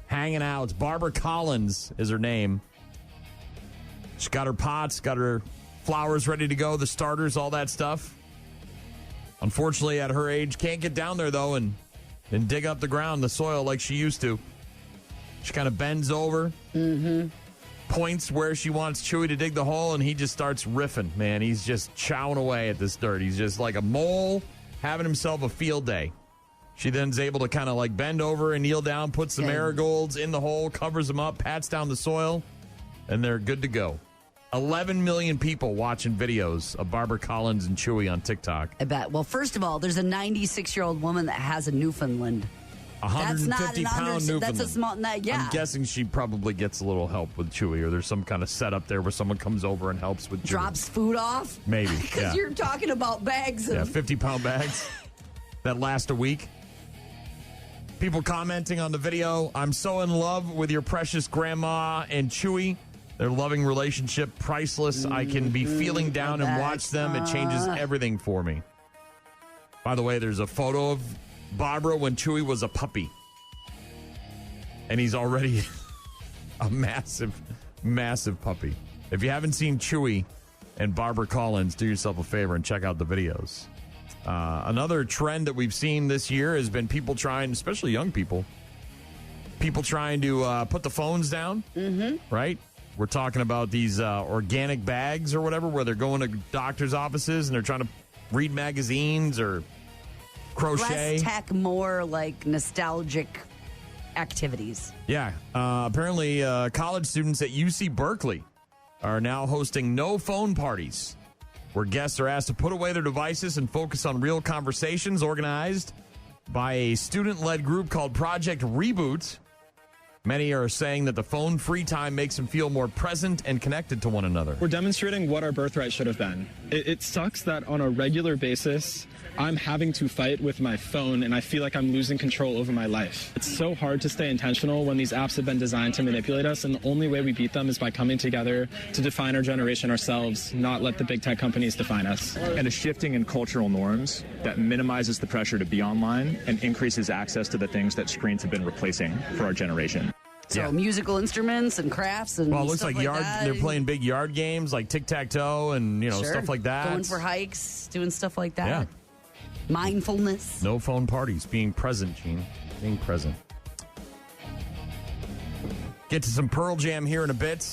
hanging out. Barbara Collins is her name. She's got her pots, got her flowers ready to go, the starters, all that stuff. Unfortunately, at her age, can't get down there, though, and dig up the ground, the soil, like she used to. She kind of bends over, points where she wants Chewy to dig the hole, and he just starts riffing, man. He's just chowing away at this dirt. He's just like a mole having himself a field day. She then's able to kind of like bend over and kneel down, put some marigolds in the hole, covers them up, pats down the soil, and they're good to go. 11 million people watching videos of Barbara Collins and Chewy on TikTok. I bet. Well, first of all, there's a 96-year-old woman that has a Newfoundland. 150-pound Newfoundland. That's a small, yeah. I'm guessing she probably gets a little help with Chewy, or there's some kind of setup there where someone comes over and helps with Chewy. Drops food off? Maybe, Because you're talking about bags of... 50-pound bags that last a week. People commenting on the video, I'm so in love with your precious grandma and Chewy. Their loving relationship, priceless. I can be feeling down and watch them. It changes everything for me. By the way, there's a photo of Barbara when Chewy was a puppy. And he's already a massive, massive puppy. If you haven't seen Chewy and Barbara Collins, do yourself a favor and check out the videos. Another trend that we've seen this year has been people trying, especially young people trying to put the phones down, right? We're talking about these organic bags or whatever, where they're going to doctor's offices and they're trying to read magazines or crochet. Less tech, more like nostalgic activities. Yeah. Apparently, college students at UC Berkeley are now hosting no phone parties, where guests are asked to put away their devices and focus on real conversations, organized by a student-led group called Project Reboot. Many are saying that the phone-free time makes them feel more present and connected to one another. We're demonstrating what our birthright should have been. It sucks that on a regular basis, I'm having to fight with my phone and I feel like I'm losing control over my life. It's so hard to stay intentional when these apps have been designed to manipulate us, and the only way we beat them is by coming together to define our generation ourselves, not let the big tech companies define us. And a shifting in cultural norms that minimizes the pressure to be online and increases access to the things that screens have been replacing for our generation. So musical instruments and crafts and well, it looks stuff like yard. that. They're playing big yard games like tic-tac-toe and stuff like that. Going for hikes, doing stuff like that. Yeah. Mindfulness. No phone parties. Being present, Gene. Being present. Get to some Pearl Jam here in a bit.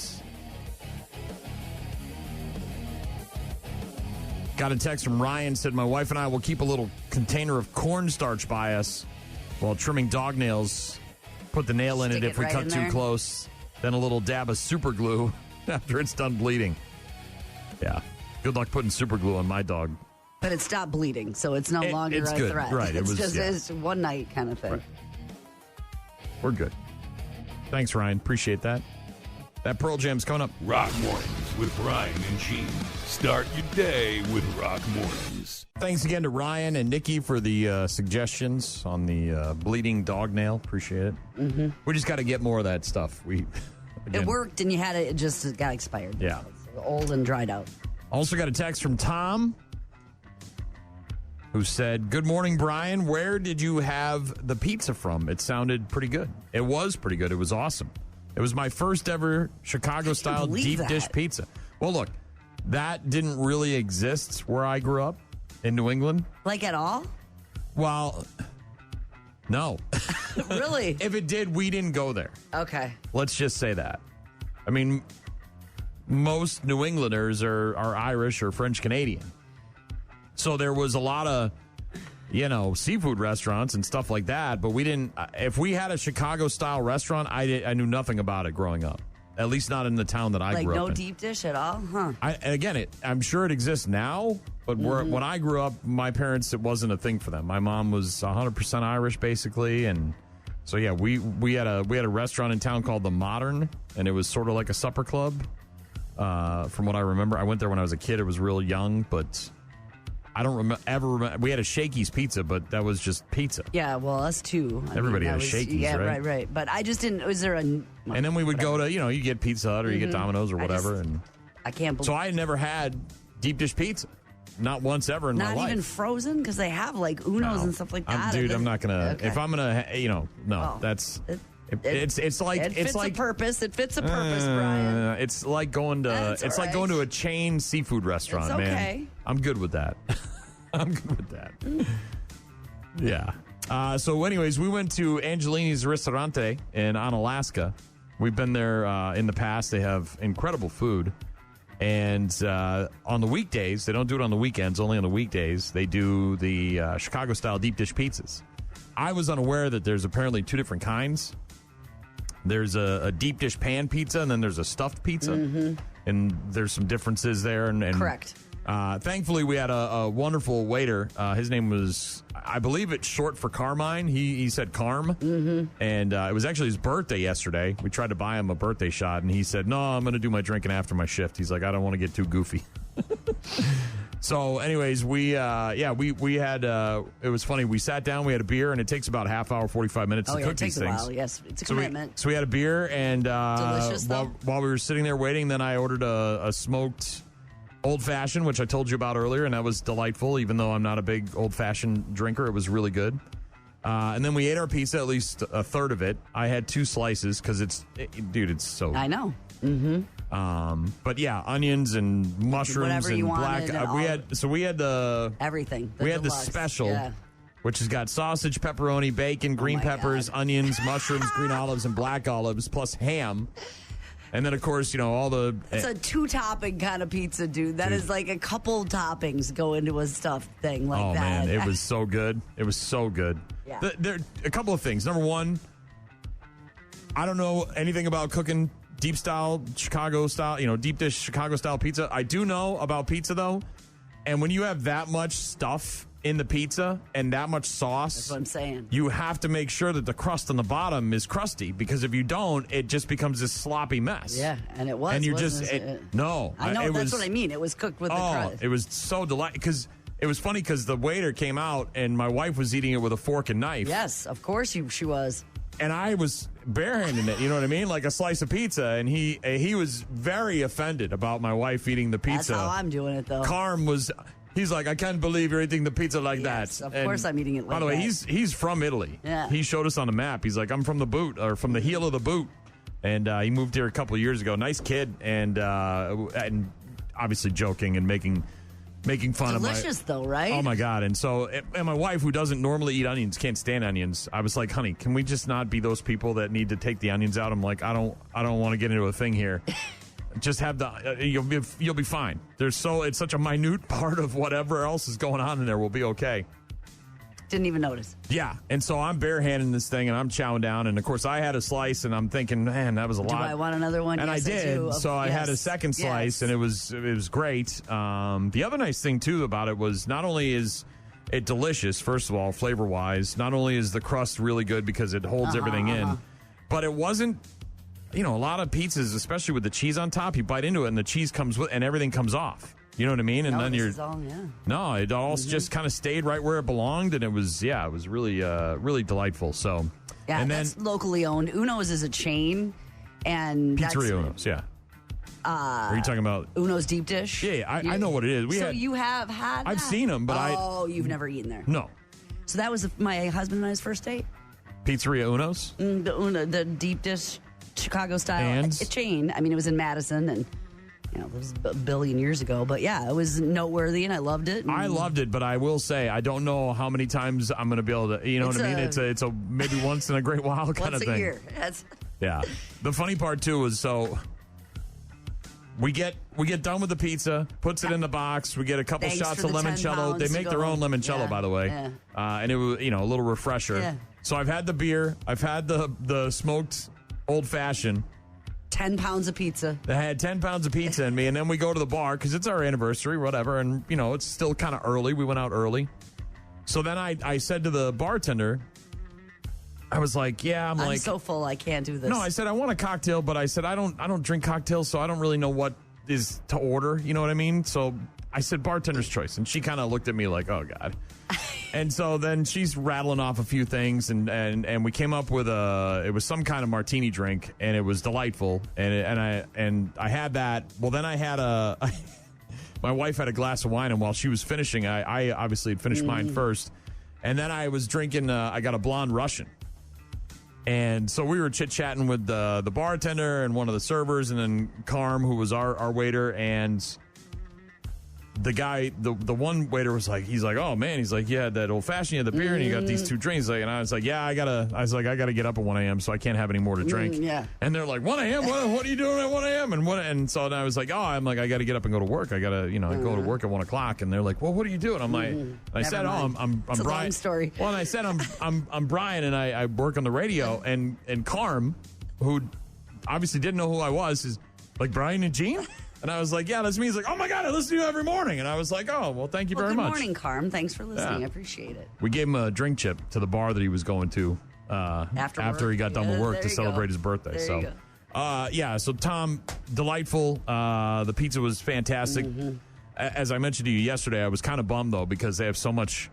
Got a text from Ryan, said, my wife and I will keep a little container of cornstarch by us while trimming dog nails. Put the nail in it if we cut too close. Then a little dab of super glue after it's done bleeding. Yeah. Good luck putting super glue on my dog. But it stopped bleeding, so it's no longer a good. threat. Right. It's one night kind of thing. Right. We're good. Thanks, Ryan. Appreciate that. That Pearl Jam's coming up. Rock Mornings with Brian and Gene. Start your day with Rock Mornings. Thanks again to Ryan and Nikki for the suggestions on the bleeding dog nail. Appreciate it. Mm-hmm. We just got to get more of that stuff. It worked, and you had it. It just got expired. Yeah. It's old and dried out. Also got a text from Tom, who said, good morning, Brian. Where did you have the pizza from? It sounded pretty good. It was pretty good. It was awesome. It was my first ever Chicago-style deep dish pizza. Well, look, that didn't really exist where I grew up in New England. Like at all? Well, No. Really? If it did, we didn't go there. Okay. Let's just say that. I mean, most New Englanders are Irish or French Canadian. So there was a lot of, seafood restaurants and stuff like that. But we didn't. If we had a Chicago-style restaurant, I knew nothing about it growing up. At least not in the town that I grew up in. Like no deep dish at all? Huh. I'm sure it exists now. But when I grew up, my parents, it wasn't a thing for them. My mom was 100% Irish, basically. And so, yeah, we had a restaurant in town called The Modern. And it was sort of like a supper club. From what I remember, I went there when I was a kid. It was real young, but I don't ever remember. We had a Shakey's pizza, but that was just pizza. Yeah, well, us too. Everybody has Shakey's, yeah, right? Right. But I just didn't. Was there a? And then we would go to, you get Pizza Hut or you get Domino's or whatever. I can't believe. So I had never had deep dish pizza. Not once ever in my life. Not even frozen? Because they have like Uno's and stuff like that. I'm not going to. Okay. If I'm going to, Well, that's. It fits a purpose. It fits a purpose, Brian. It's like going to. It's like going to a chain seafood restaurant, It's okay. man. I'm good with that. I'm good with that. Yeah. So, anyways, we went to Angelini's Ristorante in Onalaska. We've been there in the past. They have incredible food. And on the weekdays, they don't do it on the weekends, only on the weekdays, they do the Chicago-style deep dish pizzas. I was unaware that there's apparently two different kinds. There's a deep dish pan pizza, and then there's a stuffed pizza. And there's some differences there. And Correct. Thankfully, we had a wonderful waiter. His name was, I believe it's short for Carmine. He said Carm. And it was actually his birthday yesterday. We tried to buy him a birthday shot, and he said, no, I'm going to do my drinking after my shift. He's like, I don't want to get too goofy. So, anyways, we had, it was funny. We sat down, we had a beer, and it takes about a half hour, 45 minutes to cook these things. It takes a while, yes. It's a commitment. So we had a beer, and delicious, while we were sitting there waiting, then I ordered a smoked old-fashioned, which I told you about earlier, and that was delightful. Even though I'm not a big old-fashioned drinker, it was really good. And then we ate our pizza, at least a third of it. I had 2 slices because it's so... I know. But yeah, onions and mushrooms and black. We had the everything. We had the deluxe. special, which has got sausage, pepperoni, bacon, green peppers, onions, mushrooms, green olives, and black olives, plus ham. And then, of course, all the... It's a 2-topping kind of pizza, dude. That is like a couple toppings go into a stuffed thing like that. Oh, man, it was so good. It was so good. Yeah. There a couple of things. Number one, I don't know anything about cooking deep Chicago style, deep dish Chicago style pizza. I do know about pizza, though. And when you have that much stuff in the pizza and that much sauce, that's what I'm saying. You have to make sure that the crust on the bottom is crusty, because if you don't, it just becomes this sloppy mess. Yeah, and it was. And you no, I know. That's what I mean. It was cooked with the crust. It was so delightful, because it was funny because the waiter came out and my wife was eating it with a fork and knife. Yes, of course she was. And I was barehanding it, you know what I mean? Like a slice of pizza. And he was very offended about my wife eating the pizza. That's how I'm doing it, though. Carm was... He's like, I can't believe you're eating the pizza like yes, that. Of course I'm eating it like that. By the way, he's from Italy. Yeah. He showed us on the map. He's like, I'm from the boot, or from the heel of the boot. And he moved here a couple of years ago. Nice kid. And obviously joking and making fun of my... Delicious, though, right? Oh, my God. And so, and my wife, who doesn't normally eat onions, can't stand onions. I was like, honey, can we just not be those people that need to take the onions out? I'm like, I don't want to get into a thing here. Just have you'll be fine. It's such a minute part of whatever else is going on in there. We'll be okay. Didn't even notice. Yeah, and so I'm barehanding this thing and I'm chowing down, and of course I had a slice and I'm thinking, man, that was a lot. Do I want another one? And yes, I did. So I had a second slice, and it was great. The other nice thing too about it was not only is it delicious, first of all, flavor wise, not only is the crust really good because it holds everything in, but it wasn't. A lot of pizzas, especially with the cheese on top, you bite into it and the cheese comes with, and everything comes off. You know what I mean? And then no, it all just kind of stayed right where it belonged, and it was really, really delightful. So, yeah, and that's locally owned. Uno's is a chain, and Pizzeria Uno's, yeah. Are you talking about Uno's deep dish? Yeah, I know what it is. You have had? I've seen them, but you've never eaten there? No. So that was my husband and I's first date. Pizzeria Uno's? The deep dish Chicago style chain. I mean, it was in Madison, and it was a billion years ago. But yeah, it was noteworthy, and I loved it. I loved it, but I will say I don't know how many times I'm going to be able to. You know what I mean? It's a maybe once in a great while kind of thing. Once a year. Yeah. The funny part too was we get done with the pizza, puts it in the box. We get a couple shots of limoncello. They make their own limoncello, by the way, and it was a little refresher. Yeah. So I've had the beer, I've had the smoked old fashioned. 10 pounds of pizza. I had 10 pounds of pizza in me, and then we go to the bar because it's our anniversary, whatever, and it's still kind of early. We went out early, so then I said to the bartender, I was like, I'm so full, I can't do this. No, I said I want a cocktail, but I said I don't drink cocktails, so I don't really know what is to order. You know what I mean? So I said bartender's choice, and she kind of looked at me like, oh God. And so then she's rattling off a few things, and we came up with it was some kind of martini drink, and it was delightful, and I had that. Well, then I had my wife had a glass of wine, and while she was finishing, I obviously had finished mine first, and then I was drinking. I got a blonde Russian. And so we were chit-chatting with the bartender and one of the servers, and then Carm, who was our waiter, and the guy, the one waiter was like, he's like, oh man, he's like, yeah, that old fashioned, you had the beer, and you got these two drinks. And I was like, I gotta get up at 1 a.m. so I can't have any more to drink. And they're like, 1 a.m. What are you doing at 1 a.m. And so I was like, I gotta get up and go to work. I gotta, go to work at 1 o'clock. And they're like, well, what are you doing? I'm like, I said, I'm it's Brian. A long story. Well, and I said, I'm Brian, and I work on the radio. And Carm, who obviously didn't know who I was, is like, Brian and Gene? And I was like, yeah, that's me. He's like, oh, my God, I listen to you every morning. And I was like, oh, well, thank you very much. Good morning, Carm. Thanks for listening. I appreciate it. We gave him a drink chip to the bar that he was going to after he got done with work to celebrate his birthday. So Tom, delightful. The pizza was fantastic. As I mentioned to you yesterday, I was kind of bummed, though, because they have so much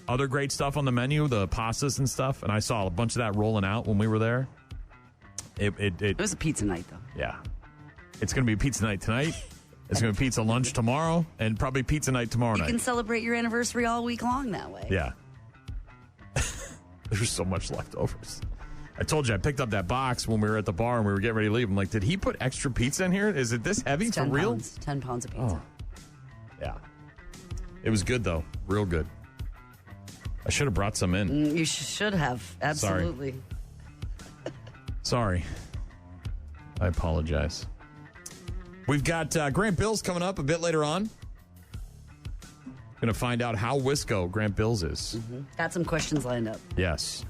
other great stuff on the menu, the pastas and stuff. And I saw a bunch of that rolling out when we were there. It was a pizza night, though. Yeah. It's going to be pizza night tonight. It's going to be pizza lunch tomorrow, and probably pizza night tomorrow night. You can celebrate your anniversary all week long that way. Yeah. There's so much leftovers. I told you I picked up that box when we were at the bar and we were getting ready to leave. I'm like, did he put extra pizza in here? Is it this heavy for real? 10 pounds of pizza. Oh. Yeah. It was good, though. Real good. I should have brought some in. You should have. Absolutely. Sorry. I apologize. We've got Grant Bilse coming up a bit later on. Going to find out how Wisco Grant Bilse is. Got some questions lined up. Yes.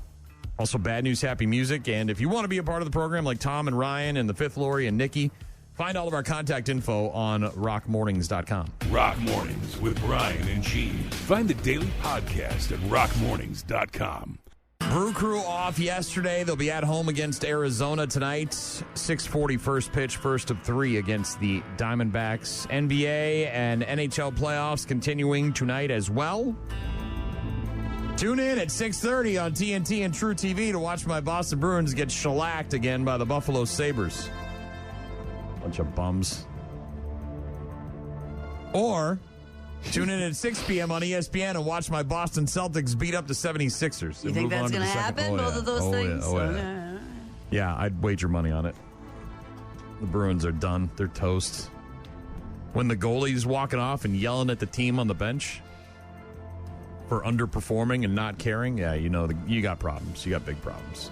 Also, bad news, happy music. And if you want to be a part of the program like Tom and Ryan and the Fifth Lori and Nikki, find all of our contact info on rockmornings.com. Rock Mornings with Brian and Gene. Find the daily podcast at rockmornings.com. Brew Crew off yesterday. They'll be at home against Arizona tonight. 6:40 first pitch, first of 3 against the Diamondbacks. NBA and NHL playoffs continuing tonight as well. Tune in at 6:30 on TNT and True TV to watch my Boston Bruins get shellacked again by the Buffalo Sabres. Bunch of bums. Or tune in at 6 p.m. on ESPN and watch my Boston Celtics beat up the 76ers. You think that's going to happen, both of those things? Yeah, I'd wager money on it. The Bruins are done. They're toast. When the goalie's walking off and yelling at the team on the bench for underperforming and not caring, you got problems. You got big problems.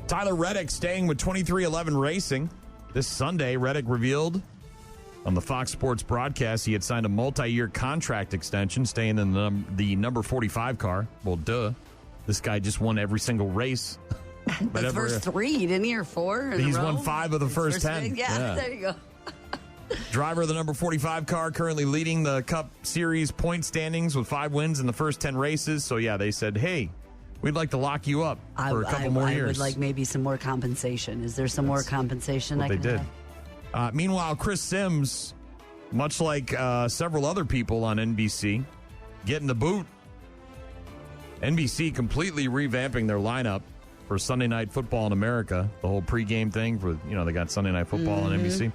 Tyler Reddick staying with 23XI Racing. This Sunday, Reddick revealed on the Fox Sports broadcast he had signed a multi-year contract extension, staying in the number 45 car. Well, duh. This guy just won every single race. The first 3, didn't he, or 4 in He's a row? won 5 of the first 10. Yeah, there you go. Driver of the number 45 car, currently leading the Cup Series point standings with 5 wins in the first 10 races. So, yeah, they said, hey, we'd like to lock you up for a couple more years. I would like maybe some more compensation. Is there some more compensation I can they did. have? Meanwhile, Chris Sims, much like several other people on NBC, getting the boot. NBC completely revamping their lineup for Sunday Night Football in America. The whole pregame thing for, they got Sunday Night Football on NBC.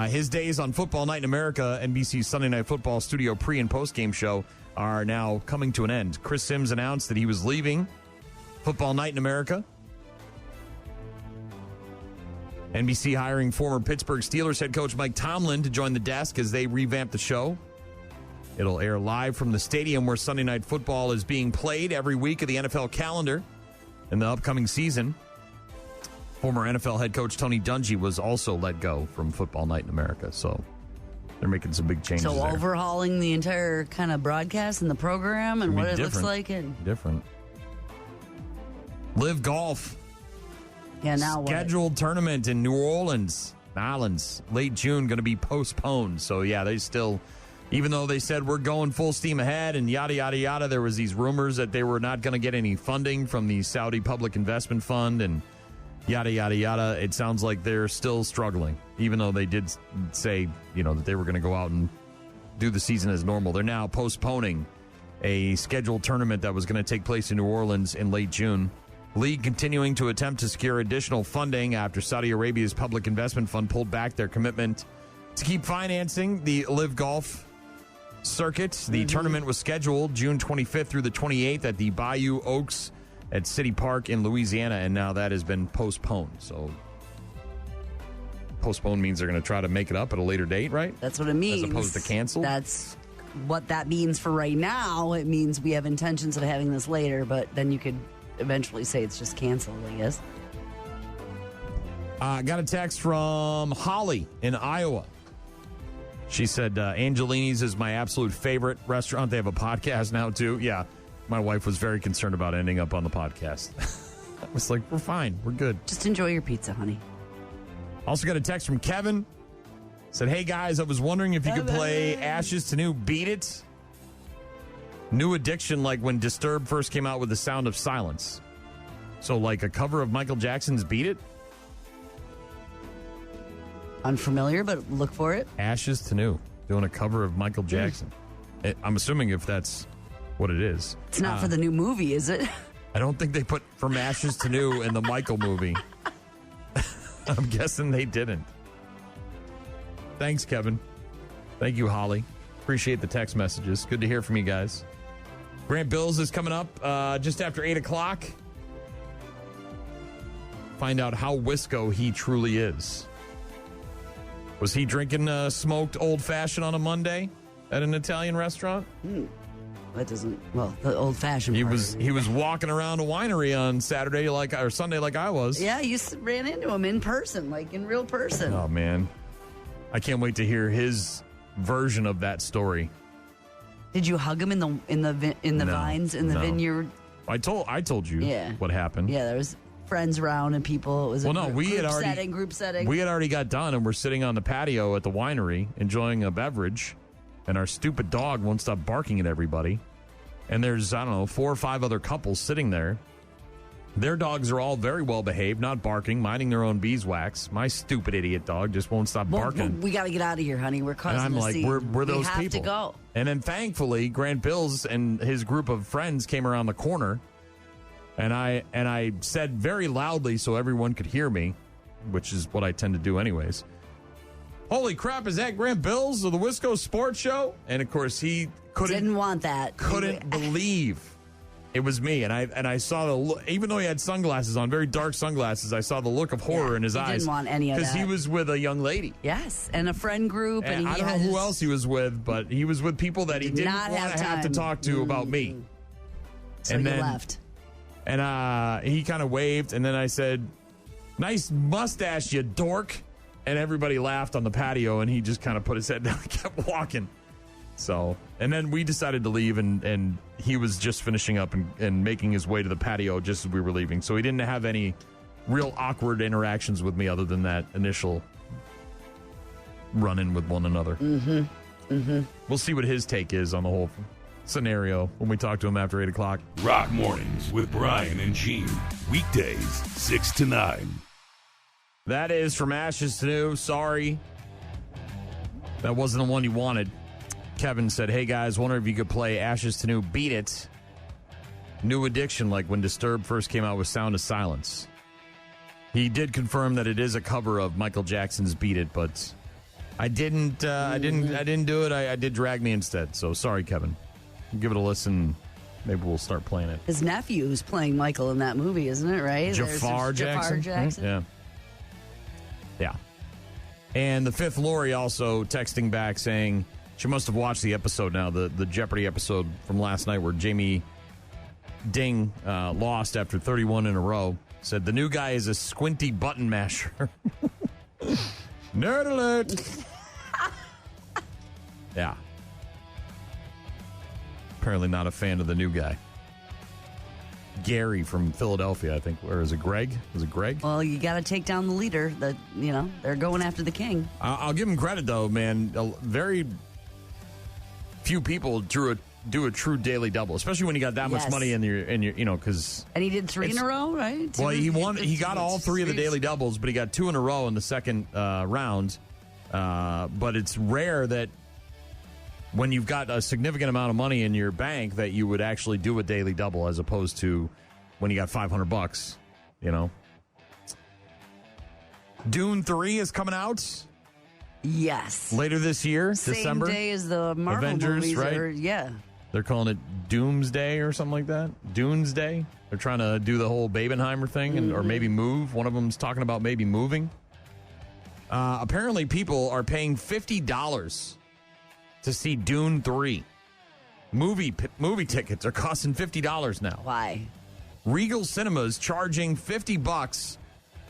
His days on Football Night in America, NBC's Sunday Night Football studio pre- and post-game show, are now coming to an end. Chris Sims announced that he was leaving Football Night in America. NBC hiring former Pittsburgh Steelers head coach Mike Tomlin to join the desk as they revamp the show. It'll air live from the stadium where Sunday Night Football is being played every week of the NFL calendar in the upcoming season. Former NFL head coach Tony Dungy was also let go from Football Night in America, so they're making some big changes So there. overhauling the entire kind of broadcast and the program and what it looks different. like. And Different. Live Golf. yeah, now Scheduled tournament in New Orleans, late June, going to be postponed. So, yeah, they still, even though they said we're going full steam ahead and yada, yada, yada, there was these rumors that they were not going to get any funding from the Saudi Public Investment Fund and yada, yada, yada. It sounds like they're still struggling, even though they did say, that they were going to go out and do the season as normal. They're now postponing a scheduled tournament that was going to take place in New Orleans in late June. League continuing to attempt to secure additional funding after Saudi Arabia's Public Investment Fund pulled back their commitment to keep financing the Live Golf circuit. The tournament was scheduled June 25th through the 28th at the Bayou Oaks at City Park in Louisiana, and now that has been postponed. So postponed means they're going to try to make it up at a later date, right? That's what it means. As opposed to canceled? That's what that means for right now. It means we have intentions of having this later, but then you could eventually say it's just canceled, I guess. Got a text from Holly in Iowa. She said, Angelini's is my absolute favorite restaurant. They have a podcast now, too. Yeah, my wife was very concerned about ending up on the podcast. I was like, we're fine. We're good. Just enjoy your pizza, honey. Also got a text from Kevin. Said, hey, guys, I was wondering if you could play Ashes to New Beat It. New addiction, like when Disturbed first came out with The Sound of Silence. So like a cover of Michael Jackson's Beat It? Unfamiliar, but look for it. Ashes to New, doing a cover of Michael Jackson. I'm assuming if that's what it is. It's not for the new movie, is it? I don't think they put From Ashes to New in the Michael movie. I'm guessing they didn't. Thanks, Kevin. Thank you, Holly. Appreciate the text messages. Good to hear from you guys. Grant Bilse is coming up just after 8 o'clock. Find out how Wisco he truly is. Was he drinking smoked old-fashioned on a Monday at an Italian restaurant? That doesn't, the old-fashioned He part. was walking around a winery on Saturday or Sunday like I was. Yeah, you ran into him in person, like in real person. Oh, man. I can't wait to hear his version of that story. Did you hug him in the vines in the vineyard? I told you what happened. Yeah, there was friends around and people. It was group setting. We had already got done and we're sitting on the patio at the winery enjoying a beverage, and our stupid dog won't stop barking at everybody. And there's 4 or 5 other couples sitting there. Their dogs are all very well behaved, not barking, minding their own beeswax. My stupid idiot dog just won't stop barking. We got to get out of here, honey. We're causing And I'm like, scene. we're those we have people. to go. And then thankfully, Grant Bilse and his group of friends came around the corner, and I said very loudly so everyone could hear me, which is what I tend to do anyways. Holy crap, is that Grant Bilse of the Wisco Sports Show? And of course he didn't want that. Couldn't believe it was me, and I saw the look, even though he had sunglasses on, very dark sunglasses. I saw the look of horror in his eyes. He didn't want any of that because he was with a young lady. Yes, and a friend group, and I don't know who else he was with, but he was with people that he didn't want to have to talk to about me. So and you then left. And he kind of waved, and then I said, "Nice mustache, you dork!" And everybody laughed on the patio, and he just kind of put his head down and kept walking. So, and then we decided to leave, and he was just finishing up and making his way to the patio just as we were leaving. So he didn't have any real awkward interactions with me other than that initial run-in with one another. We'll see what his take is on the whole scenario when we talk to him after 8 o'clock. Rock Mornings with Brian and Gene. Weekdays, 6 to 9. That is From Ashes to New. Sorry. That wasn't the one you wanted. Kevin said, hey guys, wonder if you could play Ashes to New Beat It. New addiction, like when Disturbed first came out with Sound of Silence. He did confirm that it is a cover of Michael Jackson's Beat It, but I didn't do it. I did Drag Me instead. So sorry, Kevin. Give it a listen. Maybe we'll start playing it. His nephew's playing Michael in that movie, isn't it, right? Jafar Jackson. Jafar Jackson. Yeah. Yeah. And the fifth Lori also texting back saying she must have watched the episode now, the Jeopardy episode from last night where Jamie Ding lost after 31 in a row. Said the new guy is a squinty button masher. Nerd alert. Yeah. Apparently not a fan of the new guy. Gary from Philadelphia, I think. Or is it Greg? Was it Greg? Well, you got to take down the leader. They're going after the king. I'll give him credit, though, man. Very few people do a true daily double, especially when you got that much money in your because. And he did 3 in a row, right? Well, he got all 3 of the daily doubles, but he got 2 in a row in the second round. But it's rare that when you've got a significant amount of money in your bank that you would actually do a daily double as opposed to when you got $500, Dune 3 is coming out. Yes. Later this year, Same December. Same day as the Marvel Avengers, movies. right? Yeah. They're calling it Doomsday or something like that. Doomsday. They're trying to do the whole Babenheimer thing or maybe move. One of them's talking about maybe moving. Apparently people are paying $50 to see Dune 3. Movie tickets are costing $50 now. Why? Regal Cinemas charging $50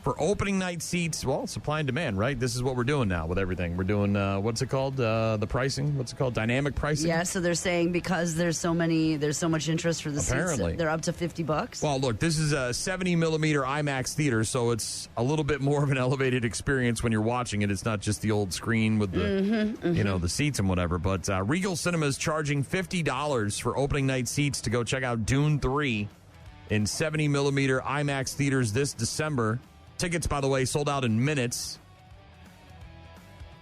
for opening night seats. Well, supply and demand, right? This is what we're doing now with everything. We're doing, what's it called? The pricing? What's it called? Dynamic pricing? Yeah, so they're saying because there's so much interest for the seats, they're up to $50. Well, look, this is a 70-millimeter IMAX theater, so it's a little bit more of an elevated experience when you're watching it. It's not just the old screen with the, the seats and whatever. But Regal Cinemas charging $50 for opening night seats to go check out Dune 3 in 70-millimeter IMAX theaters this December. Tickets, by the way, sold out in minutes.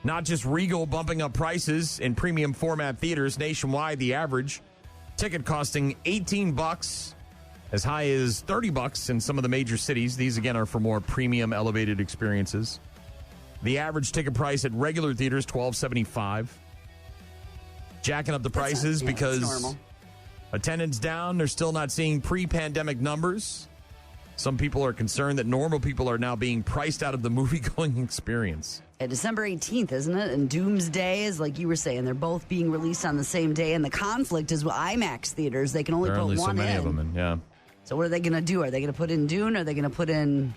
Not just Regal bumping up prices in premium format theaters nationwide, the average ticket costing $18, as high as $30 in some of the major cities. These, again, are for more premium elevated experiences. The average ticket price at regular theaters, $12.75. Jacking up the prices because attendance down. They're still not seeing pre-pandemic numbers. Some people are concerned that normal people are now being priced out of the movie-going experience. December 18th, isn't it? And Doomsday is, like you were saying, they're both being released on the same day. And the conflict is with IMAX theaters. They can only put one in. There are only so many of them in, yeah. So what are they going to do? Are they going to put in Dune? Are they going to put in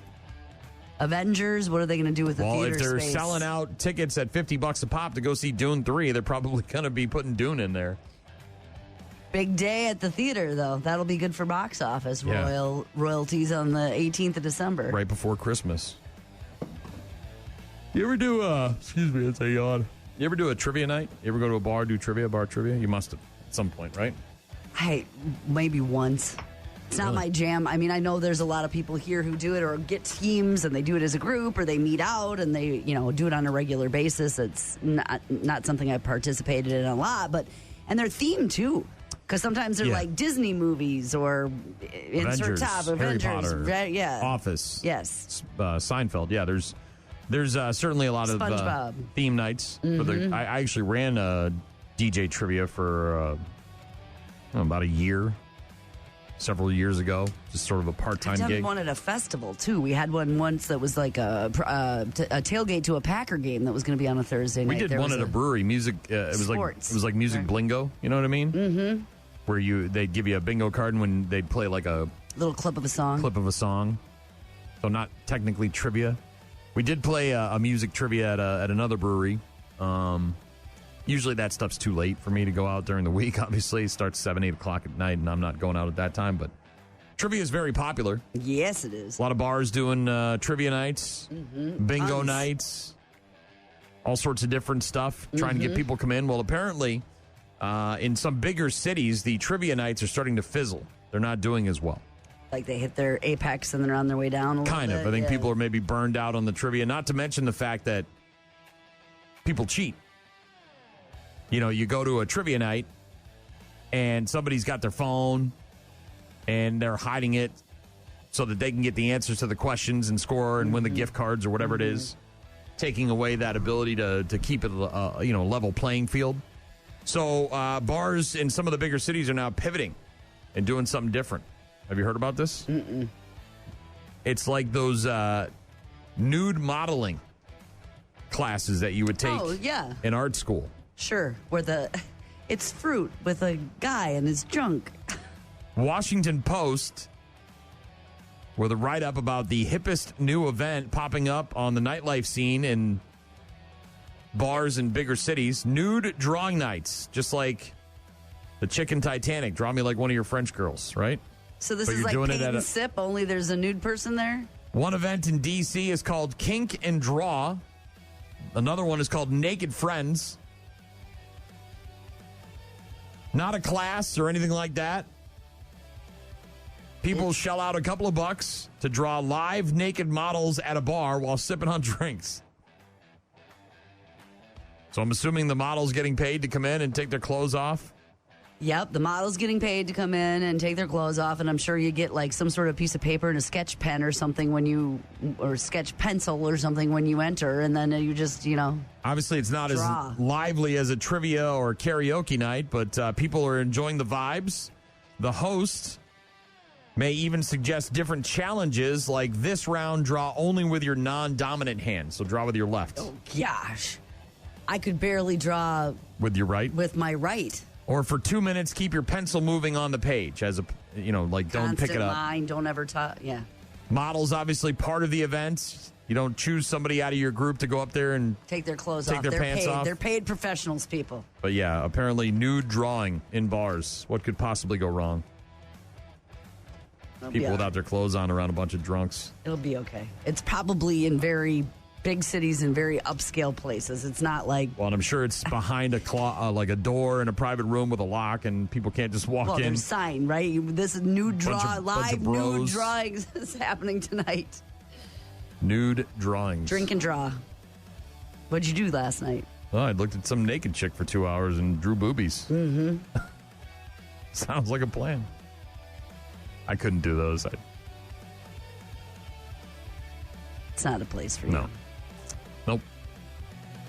Avengers? What are they going to do with the theater space? Well, if they're selling out tickets at $50 a pop to go see Dune 3, they're probably going to be putting Dune in there. Big day at the theater, though. That'll be good for box office. Royalties on the 18th of December. Right before Christmas. You ever do excuse me, it's a yawn. You ever do a trivia night? You ever go to a bar, do bar trivia? You must have at some point, right? Maybe once. It's not my jam. I mean, I know there's a lot of people here who do it or get teams and they do it as a group or they meet out and they, do it on a regular basis. It's not something I've participated in a lot, and they're themed too. Because sometimes they're like Disney movies or insert top Avengers, Harry Potter, Office, yes, Seinfeld. Yeah, there's certainly a lot SpongeBob. Of theme nights. I actually ran a DJ trivia for about a year, several years ago, just sort of a part-time gig. I did one at a festival too. We had one once that was like a tailgate to a Packer game that was going to be on a Thursday night. We did one at a brewery. Music. It was like music blingo. You know what I mean? Mm-hmm. Where they'd give you a bingo card and when they'd play like a little clip of a song. So not technically trivia. We did play a music trivia at another brewery. Usually that stuff's too late for me to go out during the week. Obviously, it starts 7, 8 o'clock at night, and I'm not going out at that time. But trivia is very popular. Yes, it is. A lot of bars doing trivia nights, bingo nights, all sorts of different stuff, trying to get people come in. Well, apparently, in some bigger cities, the trivia nights are starting to fizzle. They're not doing as well. Like they hit their apex and they're on their way down a little bit. Kind of. I think people are maybe burned out on the trivia, not to mention the fact that people cheat. You go to a trivia night and somebody's got their phone and they're hiding it so that they can get the answers to the questions and score and win the gift cards or whatever it is, taking away that ability to keep it a level playing field. So bars in some of the bigger cities are now pivoting and doing something different. Have you heard about this? Mm-mm. It's like those nude modeling classes that you would take in art school. Sure. Where it's fruit with a guy and his junk. Washington Post, with a write-up about the hippest new event popping up on the nightlife scene in bars in bigger cities. Nude drawing nights, just like the chicken Titanic. Draw me like one of your French girls, right? So this is like paint and sip, only there's a nude person there? One event in D.C. is called Kink and Draw. Another one is called Naked Friends. Not a class or anything like that. People shell out a couple of bucks to draw live naked models at a bar while sipping on drinks. So I'm assuming the model's getting paid to come in and take their clothes off? Yep, the model's getting paid to come in and take their clothes off, and I'm sure you get like some sort of piece of paper and a sketch pen or something or sketch pencil or something when you enter, and then you just, Obviously, it's not draw. as lively as a trivia or karaoke night, but people are enjoying the vibes. The host may even suggest different challenges, like this round, draw only with your non-dominant hand. So draw with your left. Oh, gosh. I could barely draw with your right? With my right. Or for 2 minutes, keep your pencil moving on the page as don't Constant pick it up. line, don't ever touch. Yeah. Models, obviously, part of the event. You don't choose somebody out of your group to go up there and take their clothes off. Their pants off. They're paid professionals, people. But yeah, apparently nude drawing in bars. What could possibly go wrong? People without their clothes on around a bunch of drunks. It'll be okay. It's probably in very big cities and very upscale places. It's not like... Well, and I'm sure it's behind like a door in a private room with a lock, and people can't just walk in. Well, there's a sign, right? This is live nude drawings is happening tonight. Nude drawings. Drink and draw. What'd you do last night? Well, I looked at some naked chick for 2 hours and drew boobies. Mm-hmm. Sounds like a plan. I couldn't do those. It's not a place for you. No. Nope.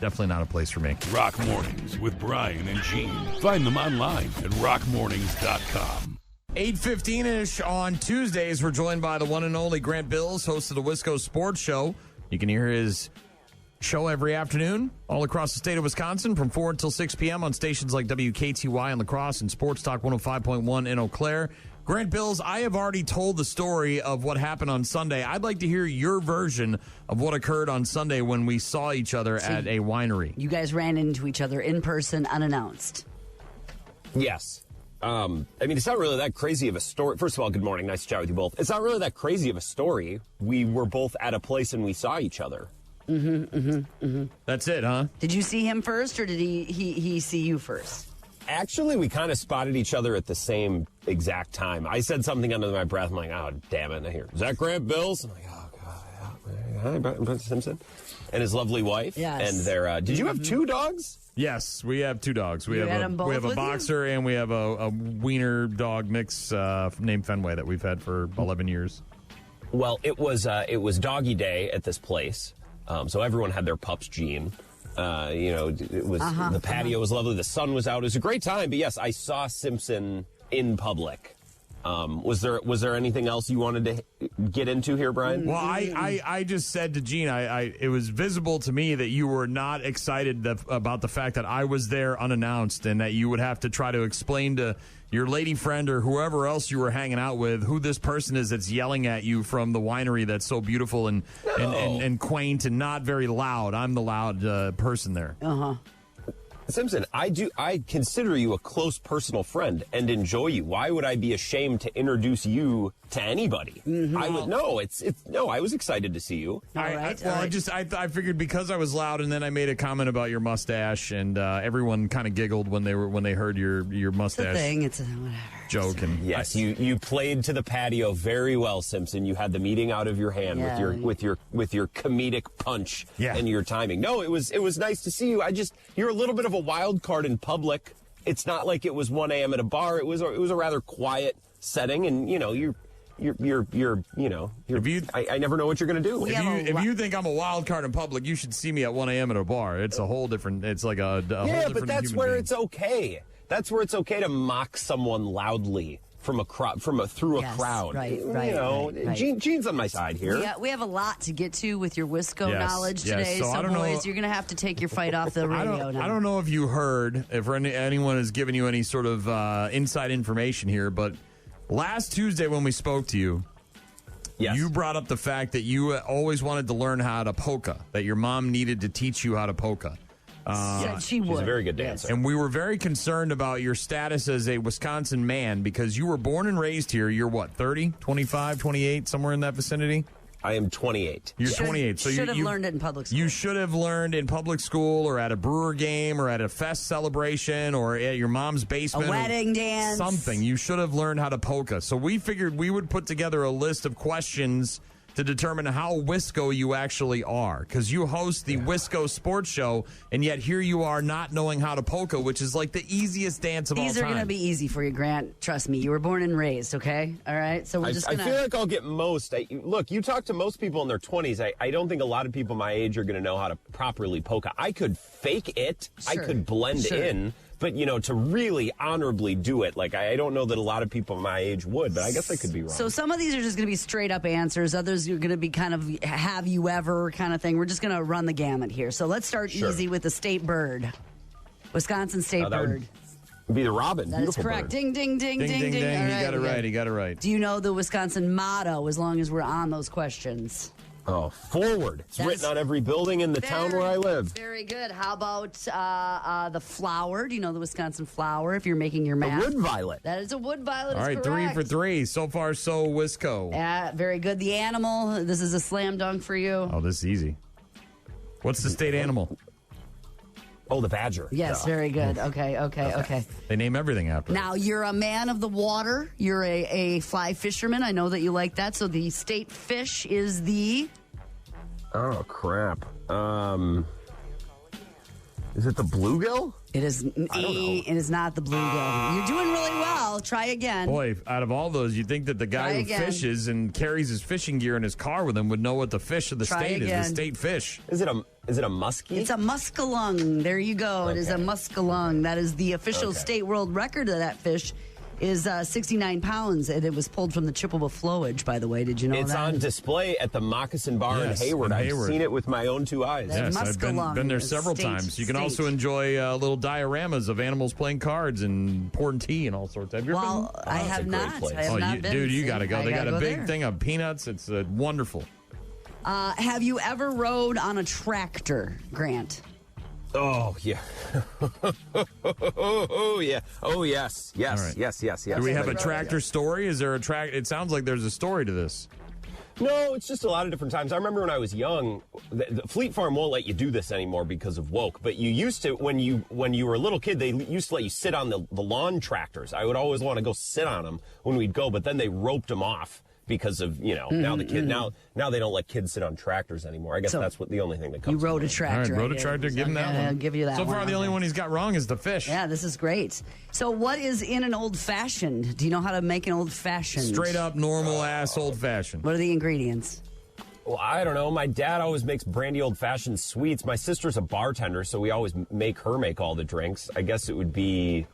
Definitely not a place for me. Rock Mornings with Brian and Gene. Find them online at rockmornings.com. 8:15-ish on Tuesdays, we're joined by the one and only Grant Bilse, host of the Wisco Sports Show. You can hear his show every afternoon all across the state of Wisconsin from 4 until 6 p.m. on stations like WKTY in La Crosse and Sports Talk 105.1 in Eau Claire. Grant Bilse, I have already told the story of what happened on Sunday. I'd like to hear your version of what occurred on Sunday when we saw each other at a winery. You guys ran into each other in person, unannounced. Yes. It's not really that crazy of a story. First of all, good morning. Nice to chat with you both. It's not really that crazy of a story. We were both at a place and we saw each other. That's it, huh? Did you see him first, or did he see you first? Actually, we kind of spotted each other at the same exact time. I said something under my breath. I'm like, oh, damn it. And I hear, is that Grant Bilse? I'm like, oh, God. Yeah. Hi, Brent Simpson. And his lovely wife. Yes. And their, did you have two dogs? Yes, we have two dogs. We have a boxer and we have a wiener dog mix named Fenway that we've had for 11 years. Well, it was doggy day at this place. So everyone had their pups, Gene. It was the patio was lovely. The sun was out. It was a great time. But yes, I saw Simpson in public. Was there anything else you wanted to get into here, Brian? Well, I just said to Gene, it was visible to me that you were not excited about the fact that I was there unannounced and that you would have to try to explain to your lady friend or whoever else you were hanging out with who this person is that's yelling at you from the winery that's so beautiful and quaint and not very loud. I'm the loud person there. Simpson, I consider you a close personal friend and enjoy you. Why would I be ashamed to introduce you to anybody? I would I was excited to see you. I figured because I was loud, and then I made a comment about your mustache, and everyone kind of giggled when they heard your mustache. It's a whatever joke. And yes, you played to the patio very well, Simpson. You had the meeting out of your hand with your comedic punch and your timing. No, it was nice to see you. You're a little bit of a wild card in public. It's not like it was 1 a.m. at a bar. It was a rather quiet setting, and I never know what you're going to do. If you think I'm a wild card in public, you should see me at 1 a.m. at a bar. It's a whole different. It's like a whole different. But that's where it's okay. That's where it's okay to mock someone loudly. through a crowd. Right. Gene's on my side here. Yeah, we have a lot to get to with your Wisco knowledge today. So I don't boys, know, you're going to have to take your fight off the radio now. I don't know if you heard, if anyone has given you any sort of inside information here, but last Tuesday when we spoke to you, you brought up the fact that you always wanted to learn how to polka, that your mom needed to teach you how to polka. She would. She's a very good dancer. And we were very concerned about your status as a Wisconsin man because you were born and raised here. You're what, 30, 25, 28, somewhere in that vicinity? I am 28. You're 28. So should have learned it in public school. You should have learned in public school or at a Brewer game or at a fest celebration or at your mom's basement. A wedding dance. Something. You should have learned how to polka. So we figured we would put together a list of questions to determine how Wisco you actually are. Because you host the Wisco Sports Show, and yet here you are not knowing how to polka, which is like the easiest dance of all time. These are going to be easy for you, Grant. Trust me. You were born and raised, okay? All right? So we're just going to... I feel like I'll get most. Look, you talk to most people in their 20s. I don't think a lot of people my age are going to know how to properly polka. I could fake it. Sure. I could blend in. But, to really honorably do it, like, I don't know that a lot of people my age would, but I guess I could be wrong. So some of these are just going to be straight up answers. Others are going to be kind of have you ever kind of thing. We're just going to run the gamut here. So let's start easy with the state bird. Wisconsin state bird. Would be the robin. That is correct. Bird. Ding, ding, ding, ding, ding, ding. He got it right. Do you know the Wisconsin motto as long as we're on those questions? Oh, forward. It's written on every building in the town where I live. Very good. How about the flower? Do you know the Wisconsin flower if you're making your map? A wood violet. That is a wood violet. All right, correct. 3 for 3. So far, so Wisco. Very good. The animal. This is a slam dunk for you. Oh, this is easy. What's the state animal? Oh, the badger. Yes, very good. Okay. They name everything after Now, you're a man of the water. You're a fly fisherman. I know that you like that. So the state fish is the... Oh, crap. Is it the bluegill? It is. It is not the bluegill. You're doing really well. Try again. Boy, out of all those, you'd think that the guy who fishes and carries his fishing gear in his car with him would know what the fish of the state is, the state fish. Is it a muskie? It's a muskalung. There you go. Okay. It is a muskalung. That is the official state world record of that fish. Is 69 pounds, and it was pulled from the Chippewa flowage, by the way. Did you know that? It's on display at the Moccasin Bar in Hayward. I've seen it with my own 2 eyes. Yes, I've been there several times. You can also enjoy little dioramas of animals playing cards and pouring tea and all sorts. Have you ever been? I have not. I have not been. Dude, you got to go. They got a big thing of peanuts. It's wonderful. Have you ever rode on a tractor, Grant? Oh, yeah. Oh, yeah. Oh, yes. Yes, right. Yes. Do we have a tractor story? Is there a tractor? It sounds like there's a story to this. No, it's just a lot of different times. I remember when I was young, the Fleet Farm won't let you do this anymore because of woke, but you used to, when you were a little kid, they used to let you sit on the lawn tractors. I would always want to go sit on them when we'd go, but then they roped them off. Because of, now the kid, now they don't let kids sit on tractors anymore. I guess that's the only thing that comes. You rode a tractor. All right, rode a tractor, give him that one. I'll give you that one. So far, the only one he's got wrong is the fish. Yeah, this is great. So what is in an old-fashioned? Do you know how to make an old-fashioned? Straight up, normal-ass old-fashioned. What are the ingredients? Well, I don't know. My dad always makes brandy old-fashioned sweets. My sister's a bartender, so we always make her make all the drinks. I guess it would be,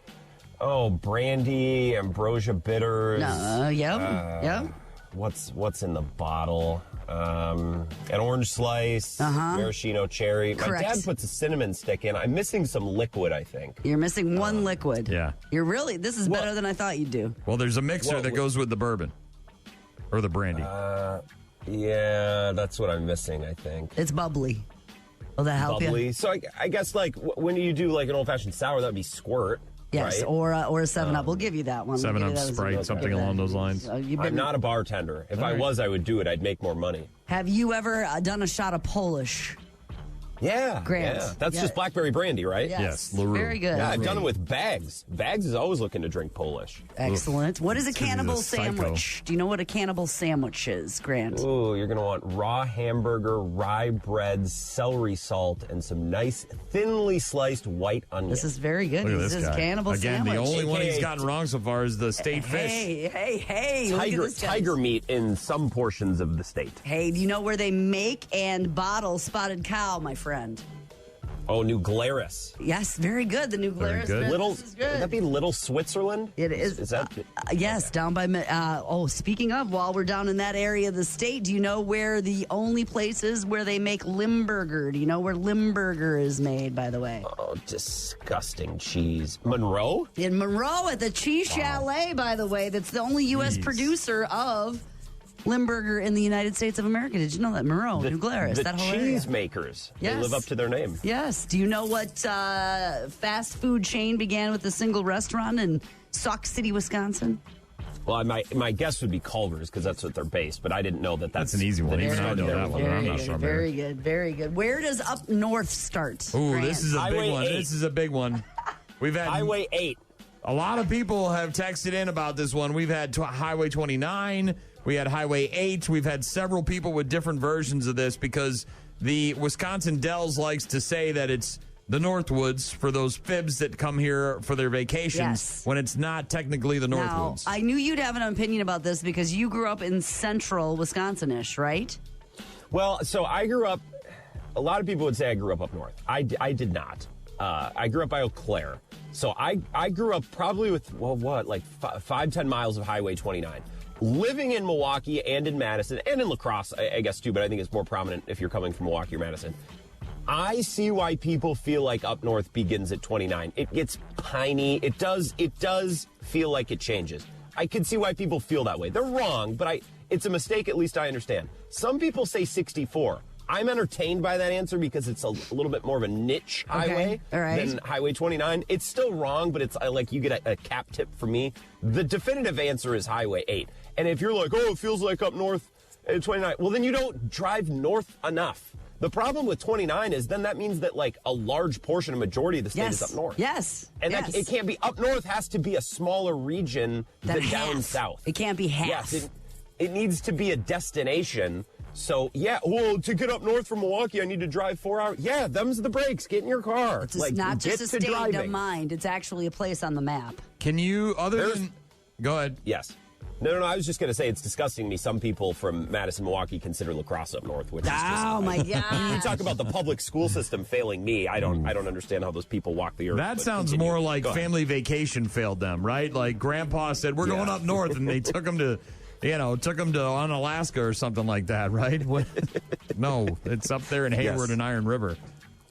brandy, ambrosia bitters. Yep. What's in the bottle? An orange slice, maraschino cherry. Correct. My dad puts a cinnamon stick in. I'm missing some liquid, I think. You're missing one liquid. Yeah. This is better than I thought you'd do. Well, there's a mixer that goes with the bourbon. Or the brandy. Yeah, that's what I'm missing, I think. It's bubbly. Will that help you? So I guess, when you do, an old-fashioned sour, that would be squirt. Yes, right? or a 7-Up. We'll give you that one. 7-Up, Sprite, something along those lines. I'm not a bartender. If I was, I would do it. I'd make more money. Have you ever done a shot of Polish? Yeah. Grant. Yeah. That's just blackberry brandy, right? Yes. LaRue. Very good. Yeah, I've done it with Bags. Bags is always looking to drink Polish. Excellent. What is a cannibal sandwich? Do you know what a cannibal sandwich is, Grant? Ooh, you're going to want raw hamburger, rye bread, celery salt, and some nice, thinly sliced white onion. This is very good. Look at This this is guy. cannibal sandwich. The only one he's gotten wrong so far is the state fish. Hey. Look at this guy. Tiger meat in some portions of the state. Hey, do you know where they make and bottle spotted cow, my friend? Oh, New Glarus. Yes, very good. The New Glarus. good. Little, is good. would that be Little Switzerland? It is. Is that? Yes, down by. Speaking of, while we're down in that area of the state, do you know where the only place is where they make Limburger? Do you know where Limburger is made, by the way? Oh, disgusting cheese. Monroe? In Monroe at the Cheese Chalet, by the way. That's the only U.S. producer of Limburger in the United States of America. Did you know that? Monroe, New Glarus, the that whole area. cheese makers. Yes. They live up to their name. Yes. Do you know what fast food chain began with a single restaurant in Sauk City, Wisconsin? Well, my guess would be Culver's because that's what they're based, but I didn't know that's an easy one. Even I know that one. I'm not sure. Very good. Very good. Where does up north start? Ooh, Grant? this is a Highway big one. 8. This is a big one. We've had Highway 8. A lot of people have texted in about this one. We've had Highway 29. We had Highway 8. We've had several people with different versions of this because the Wisconsin Dells likes to say that it's the Northwoods for those fibs that come here for their vacations when it's not technically the Northwoods. Now, I knew you'd have an opinion about this because you grew up in central Wisconsin-ish, right? Well, so I grew up, a lot of people would say I grew up north. I did not. I grew up by Eau Claire. So I grew up probably with, 5-10 miles of Highway 29. Living in Milwaukee and in Madison and in La Crosse, I guess, too, but I think it's more prominent if you're coming from Milwaukee or Madison. I see why people feel like up north begins at 29. It gets piney. It does feel like it changes. I can see why people feel that way. They're wrong, but it's a mistake, at least I understand. Some people say 64. I'm entertained by that answer because it's a little bit more of a niche highway than Highway 29. It's still wrong, but it's like you get a cap tip from me. The definitive answer is Highway 8. And if you're like, oh, it feels like up north at 29, well, then you don't drive north enough. The problem with 29 is then that means that like a large portion, a majority of the state is up north. Yes. And it can't be up north, has to be a smaller region than down south. It can't be half. Yes, it needs to be a destination. So, to get up north from Milwaukee, I need to drive 4 hours. Yeah, them's the breaks. Get in your car. It's not just a state of mind. It's actually a place on the map. Can you, go ahead. Yes. No, I was just going to say it's disgusting to me. Some people from Madison, Milwaukee consider La Crosse up north, which is just... Oh, my God. You talk about the public school system failing me. I don't understand how those people walk the earth. That sounds more like family vacation failed them, right? Like Grandpa said, we're going up north, and they took them to... on Alaska or something like that, right? No, it's up there in Hayward and Iron River.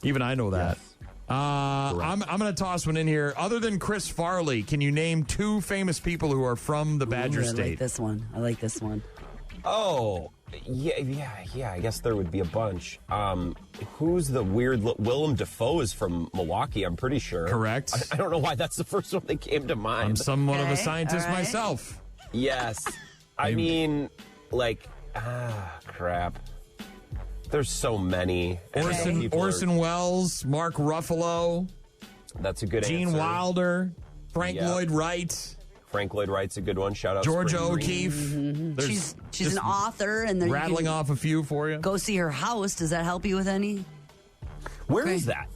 Even I know that. Yes. I'm going to toss one in here. Other than Chris Farley, can you name 2 famous people who are from the Badger State? I like this one. Oh, yeah. I guess there would be a bunch. Who's the weird... Willem Dafoe is from Milwaukee, I'm pretty sure. Correct. I don't know why that's the first one that came to mind. I'm somewhat of a scientist myself. Yes. I mean, crap. There's so many. Orson Welles, Mark Ruffalo. That's a good answer. Gene Wilder, Frank Lloyd Wright. Frank Lloyd Wright's a good one. Shout out Georgia O'Keeffe. Mm-hmm. She's an author, and rattling off a few for you. Go see her house. Does that help you with any? Where is that?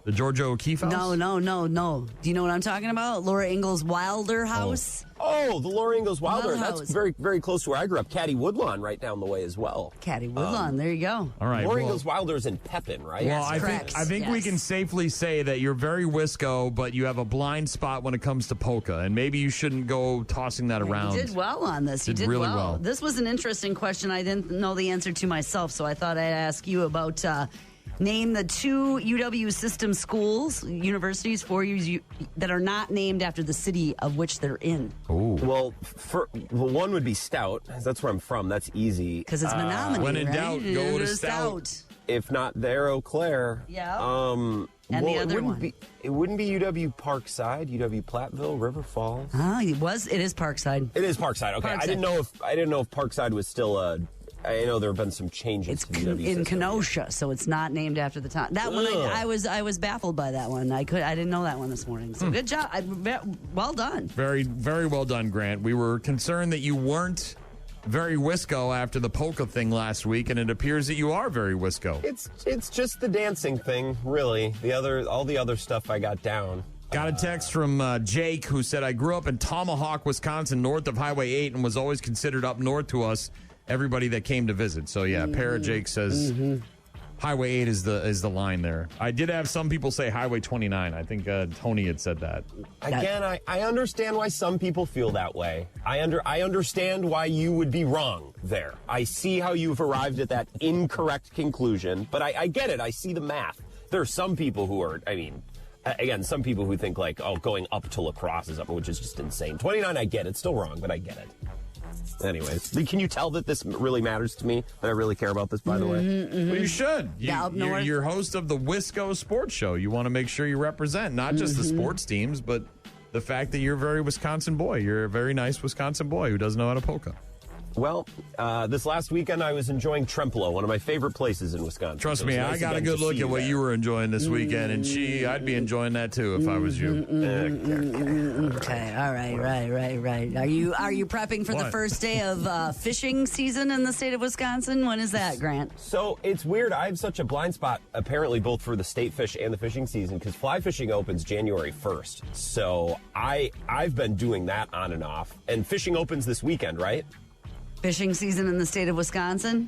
The Georgia O'Keeffe house? No. Do you know what I'm talking about? Laura Ingalls Wilder house? Oh, the Laura Ingalls Wilder. That's very, very close to where I grew up. Caddy Woodlawn right down the way as well. Caddy Woodlawn, there you go. All right. Laura Ingalls Wilder is in Pepin, right? Well, I think we can safely say that you're very Wisco, but you have a blind spot when it comes to polka, and maybe you shouldn't go tossing that around. You did well on this. You did really well. This was an interesting question. I didn't know the answer to myself, so I thought I'd ask you about... name the 2 UW system schools, universities, 4 years that are not named after the city of which they're in. Ooh. Well, one would be Stout. That's where I'm from. That's easy. Because it's Menominee, When in right? doubt, go to Stout. If not there, Eau Claire. Yeah. And the other one. It wouldn't be UW Parkside, UW Platteville, River Falls. It is Parkside. It is Parkside. Okay. Parkside. I didn't know if Parkside was still I know there have been some changes to the UW in system. Kenosha, so it's not named after the town. That one, I was baffled by that one. I didn't know that one this morning. So good job, well done. Very, very well done, Grant. We were concerned that you weren't very Wisco after the polka thing last week, and it appears that you are very Wisco. It's just the dancing thing, really. All the other stuff I got down. Got a text from Jake who said, I grew up in Tomahawk, Wisconsin, north of Highway 8, and was always considered up north to us. Everybody that came to visit. So, Para Jake says Highway 8 is the line there. I did have some people say Highway 29. I think Tony had said that. Again, I understand why some people feel that way. I understand why you would be wrong there. I see how you've arrived at that incorrect conclusion, but I get it. I see the math. There are some people who are, again, some people who think like, oh, going up to La Crosse is up, which is just insane. 29, I get it. It's still wrong, but I get it. Anyways, can you tell that this really matters to me? That I really care about this, by the way? Well, you should. You're host of the Wisco Sports Show. You want to make sure you represent not just the sports teams, but the fact that you're a very Wisconsin boy. You're a very nice Wisconsin boy who doesn't know how to polka. Well, this last weekend I was enjoying Trempolo, one of my favorite places in Wisconsin. Trust me, I got a good look at what you were enjoying this weekend, and I'd be enjoying that too if I was you. Okay, all right. Are you prepping for the first day of fishing season in the state of Wisconsin? When is that, Grant? So it's weird. I have such a blind spot, apparently, both for the state fish and the fishing season, because fly fishing opens January 1st. So I've been doing that on and off, and fishing opens this weekend, right? Fishing season in the state of Wisconsin?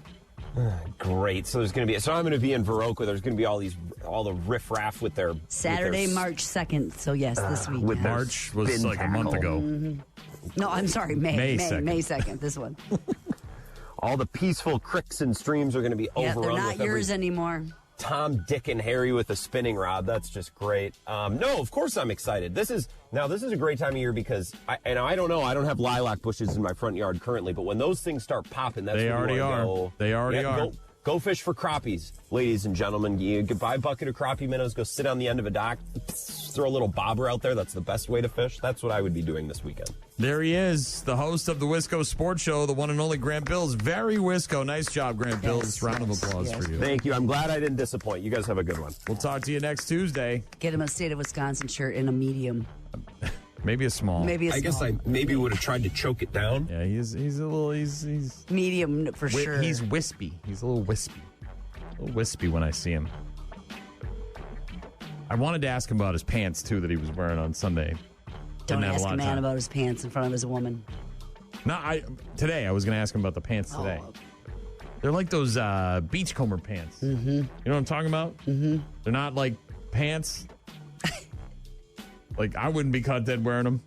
Great. So I'm going to be in Viroqua. There's going to be all the riffraff with their Saturday, March 2nd. So yes, this week. March was like a month ago. No, I'm sorry, May 2nd. This one. All the peaceful creeks and streams are going to be overrun. They're not with yours anymore. Tom, Dick, and Harry with a spinning rod. That's just great. No, of course I'm excited. This is a great time of year because I don't know. I don't have lilac bushes in my front yard currently, but when those things start popping, that's they when already you are. go. They already are. Go fish for crappies, ladies and gentlemen. You could buy a bucket of crappie minnows, go sit on the end of a dock, throw a little bobber out there. That's the best way to fish. That's what I would be doing this weekend. There he is, the host of the Wisco Sports Show, the one and only Grant Bilse. Very Wisco. Nice job, Grant Bilse. Round of applause for you. Thank you. I'm glad I didn't disappoint. You guys have a good one. We'll talk to you next Tuesday. Get him a state of Wisconsin shirt in a medium. Maybe a small. I guess I maybe would have tried to choke it down. Yeah, he's a little he's medium for sure. He's wispy. He's a little wispy. A little wispy when I see him. I wanted to ask him about his pants too that he was wearing on Sunday. Don't ask a man about his pants in front of his woman. No, today I was going to ask him about the pants today. They're like those beachcomber pants. Mm-hmm. You know what I'm talking about? Mm-hmm. They're not like pants. Like I wouldn't be caught dead wearing them.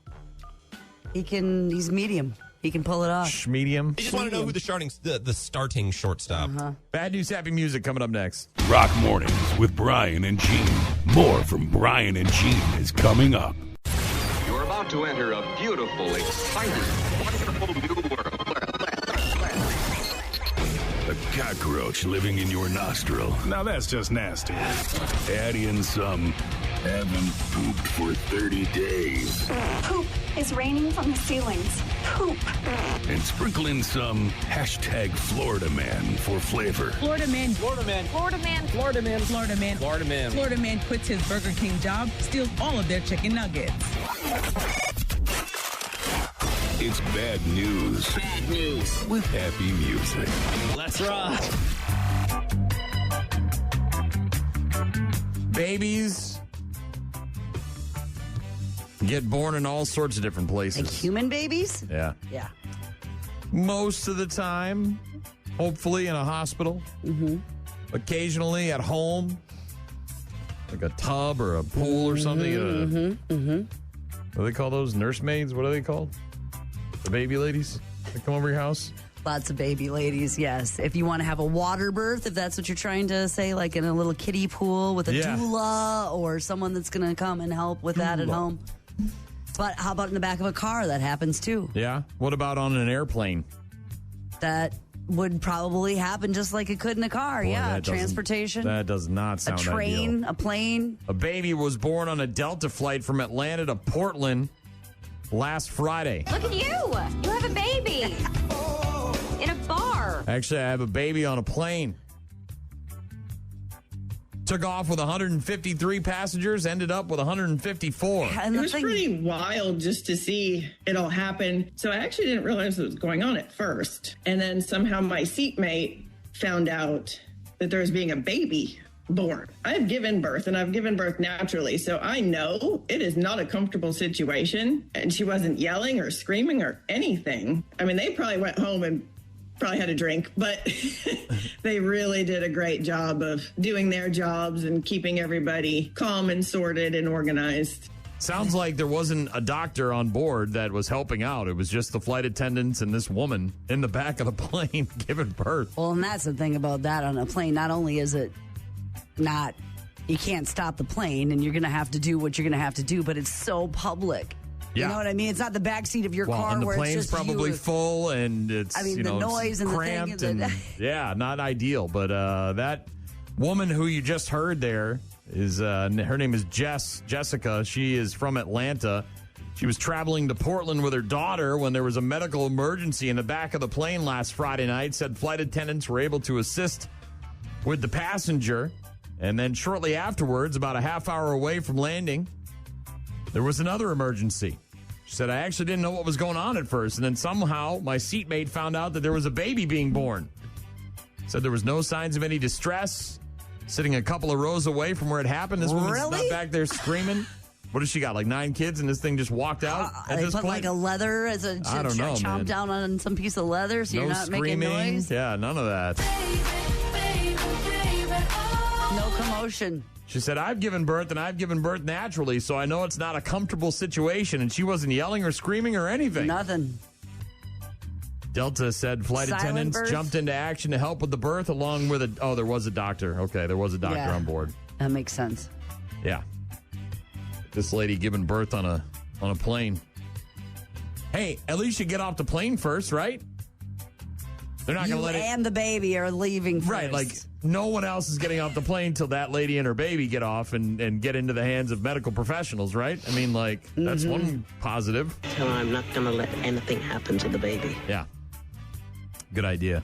He's medium. He can pull it off. Medium. I just want to know who the starting shortstop. Bad news, happy music coming up next. Rock Mornings with Brian and Gene. More from Brian and Gene is coming up. You're about to enter a beautiful, exciting, wonderful new world. A cockroach living in your nostril. Now that's just nasty. Add in some haven't pooped for 30 days. Poop is raining from the ceilings. Poop. And sprinkle in some hashtag Florida Man for flavor. Florida man. Florida man. Florida man. Florida man. Florida man. Florida man. Florida man quits his Burger King job, steals all of their chicken nuggets. It's bad news. Bad news. With happy music. Let's rock. Babies get born in all sorts of different places. Like human babies? Yeah. Yeah. Most of the time, hopefully in a hospital. Mm-hmm. Occasionally at home. Like a tub or a pool or something. What do they call those? Nursemaids? What are they called? The baby ladies that come over your house? Lots of baby ladies, yes. If you want to have a water birth, if that's what you're trying to say, like in a little kiddie pool with a doula or someone that's going to come and help with that at home. But how about in the back of a car? That happens too. Yeah. What about on an airplane? That would probably happen just like it could in a car. Boy, yeah. Transportation. That does not sound ideal. A train, a plane. A baby was born on a Delta flight from Atlanta to Portland last Friday. Look at you. You have a baby. In a bar. Actually, I have a baby on a plane. Took off with 153 passengers, ended up with 154. It was pretty wild just to see it all happen. So I actually didn't realize what was going on at first. And then somehow my seatmate found out that there was being a baby born. I've given birth, and I've given birth naturally, so I know it is not a comfortable situation. And she wasn't yelling or screaming or anything. I mean, they probably went home and probably had a drink, but They really did a great job of doing their jobs and keeping everybody calm and sorted and organized. Sounds like there wasn't a doctor on board that was helping out. It was just the flight attendants and this woman in the back of the plane giving birth. Well, and that's the thing about that on a plane. Not only is it not, you can't stop the plane and you're going to have to do what you're going to have to do, but it's so public. Yeah. You know what I mean? It's not the back seat of your car and the where plane's it's just probably you. full and it's the noise and cramped the thing. and yeah, not ideal. But that woman who you just heard there is her name is Jessica. She is from Atlanta. She was traveling to Portland with her daughter when there was a medical emergency in the back of the plane last Friday night. Said flight attendants were able to assist with the passenger. And then shortly afterwards, about a half hour away from landing, there was another emergency. She said, I actually didn't know what was going on at first. And then somehow my seatmate found out that there was a baby being born. Said there was no signs of any distress. Sitting a couple of rows away from where it happened. This woman's not back there screaming. What has she got, like 9 kids, and this thing just walked out at they this put point? like a leather as a I don't know, chomp man. down on some piece of leather so you're not making noise. Yeah, none of that. No commotion. She said, I've given birth, and I've given birth naturally, so I know it's not a comfortable situation. And she wasn't yelling or screaming or anything. Nothing. Delta said flight Silent attendants birth? jumped into action to help with the birth along with there was a doctor. Okay, there was a doctor on board. That makes sense. Yeah. This lady giving birth on a plane. Hey, at least you get off the plane first, right? They're not going to let it. And the baby are leaving first. Right, like no one else is getting off the plane till that lady and her baby get off and get into the hands of medical professionals, right? I mean, like, that's one positive. So I'm not going to let anything happen to the baby. Yeah. Good idea.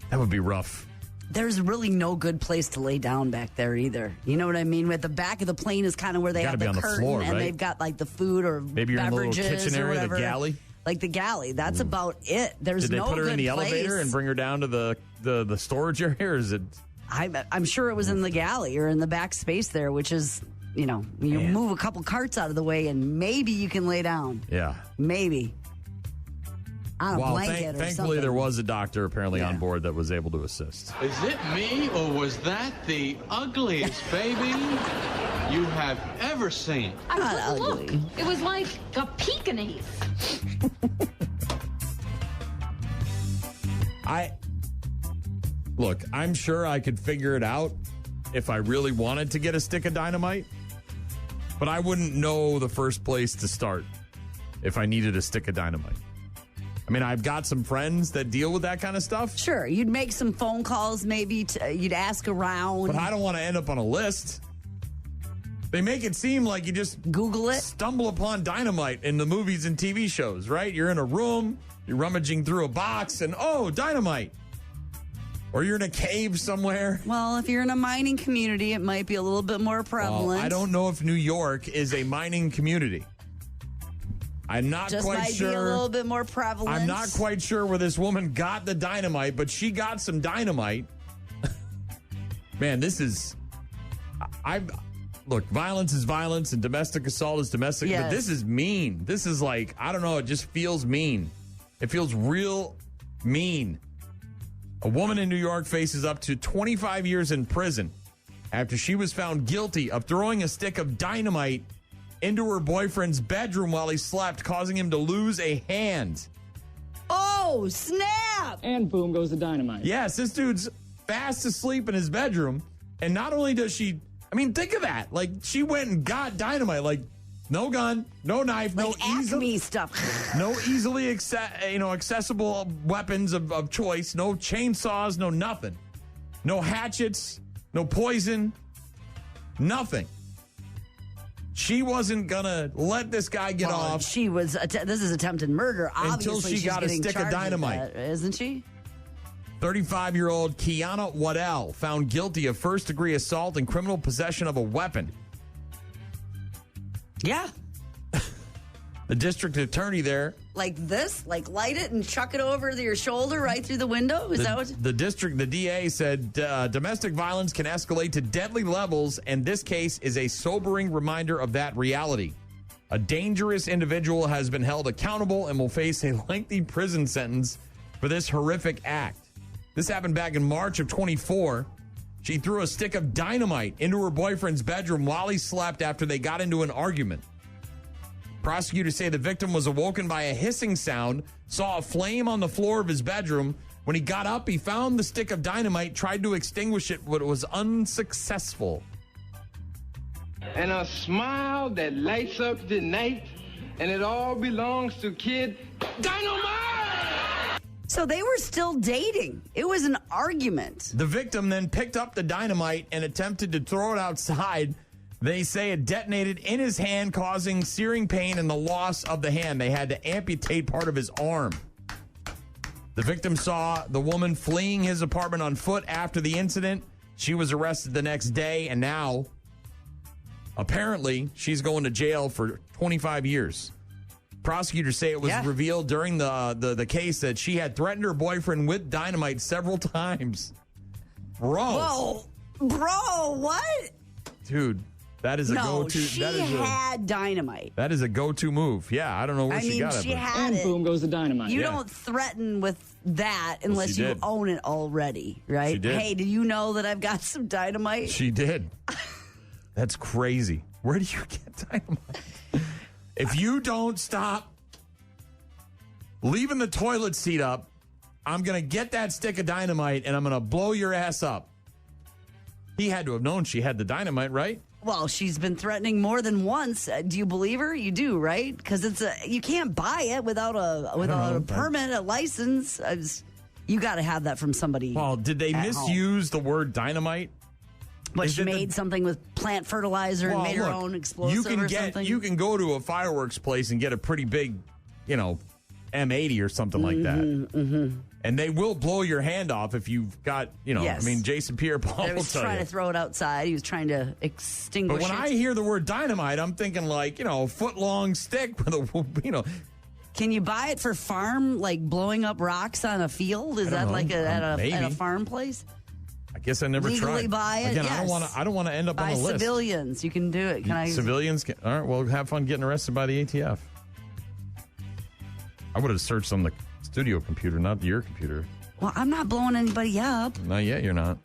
That would be rough. There's really no good place to lay down back there either. You know what I mean? With the back of the plane is kind of where they have the curtain floor, and right? they've got like the food or maybe you're beverages in the little kitchen area, or the galley. Like the galley. That's about it. There's Did they no put her in the good place. elevator and bring her down to the storage area, or is it? I'm sure it was in the galley or in the back space there, which is, you move a couple carts out of the way and maybe you can lay down. Yeah. Maybe. On a blanket or thankfully something. there was a doctor apparently on board that was able to assist. Is it me, or was that the ugliest baby you have ever seen? Not Look, ugly. it was like a Pekingese. Look, I'm sure I could figure it out if I really wanted to get a stick of dynamite, but I wouldn't know the first place to start if I needed a stick of dynamite. I mean, I've got some friends that deal with that kind of stuff. Sure, you'd make some phone calls, maybe you'd ask around. But I don't want to end up on a list. They make it seem like you just Google it, stumble upon dynamite in the movies and TV shows, right? You're in a room, you're rummaging through a box, and dynamite. Or you're in a cave somewhere. Well, if you're in a mining community, it might be a little bit more prevalent. Well, I don't know if New York is a mining community. I'm not Just quite might sure. Be a little bit more prevalent. I'm not quite sure where this woman got the dynamite, but she got some dynamite. Man, this is. Look, violence is violence and domestic assault is domestic, Yes. but this is mean. This is like, I don't know, it just feels mean. It feels real mean. A woman in New York faces up to 25 years in prison after she was found guilty of throwing a stick of dynamite into her boyfriend's bedroom while he slept, causing him to lose a hand. Oh, snap! And boom goes the dynamite. Yes, this dude's fast asleep in his bedroom. And not only does she, think of that. Like, she went and got dynamite. Like, no gun, no knife, like Acme stuff. No easily accessible weapons of choice. No chainsaws, no nothing. No hatchets, no poison, nothing. She wasn't gonna let this guy get off. She was. This is attempted murder. Obviously, until she she's got a getting stick of charged with dynamite, that, isn't she? 35-year-old Kiana Waddell found guilty of first-degree assault and criminal possession of a weapon. Yeah. The district attorney there. Like this? Like light it and chuck it over your shoulder right through the window? Is that what? The DA said domestic violence can escalate to deadly levels, and this case is a sobering reminder of that reality. A dangerous individual has been held accountable and will face a lengthy prison sentence for this horrific act. This happened back in March of 24. She threw a stick of dynamite into her boyfriend's bedroom while he slept after they got into an argument. Prosecutors say the victim was awoken by a hissing sound, saw a flame on the floor of his bedroom. When he got up, he found the stick of dynamite, tried to extinguish it, but it was unsuccessful. And a smile that lights up the night, and it all belongs to Kid Dynamite! So they were still dating. It was an argument. The victim then picked up the dynamite and attempted to throw it outside. They say it detonated in his hand, causing searing pain and the loss of the hand. They had to amputate part of his arm. The victim saw the woman fleeing his apartment on foot after the incident. She was arrested the next day, and now, apparently, she's going to jail for 25 years. Prosecutors say it was revealed during the case that she had threatened her boyfriend with dynamite several times. Whoa. Bro, what? Dude, that is a go-to. She had dynamite. That is a go-to move. Yeah, I don't know where she got it. She had it. Boom goes the dynamite. You don't threaten with that unless you own it already, right? She did. Hey, did you know that I've got some dynamite? She did. That's crazy. Where do you get dynamite? If you don't stop leaving the toilet seat up, I'm going to get that stick of dynamite and I'm going to blow your ass up. He had to have known she had the dynamite, right? Well, she's been threatening more than once. Do you believe her? You do, right? Because you can't buy it without a permit, a license. You got to have that from somebody. Well, did they misuse the word dynamite? But she made something with plant fertilizer and made her own explosive something? You can go to a fireworks place and get a pretty big, M80 or something like that. Mm-hmm. And they will blow your hand off if you've got, Yes. Jason Pierre-Paul He was trying to throw it outside. He was trying to extinguish it. But when I hear the word dynamite, I'm thinking a foot-long stick with a, Can you buy it for farm, like blowing up rocks on a field? Is that like at a farm place? I guess I never Legally tried. buy it? Again, Yes. I don't want to end up By on the list. civilians, you can do it. Civilians can, all right, well, have fun getting arrested by the ATF. I would have searched on the studio computer, not your computer. Well, I'm not blowing anybody up. Not yet, you're not.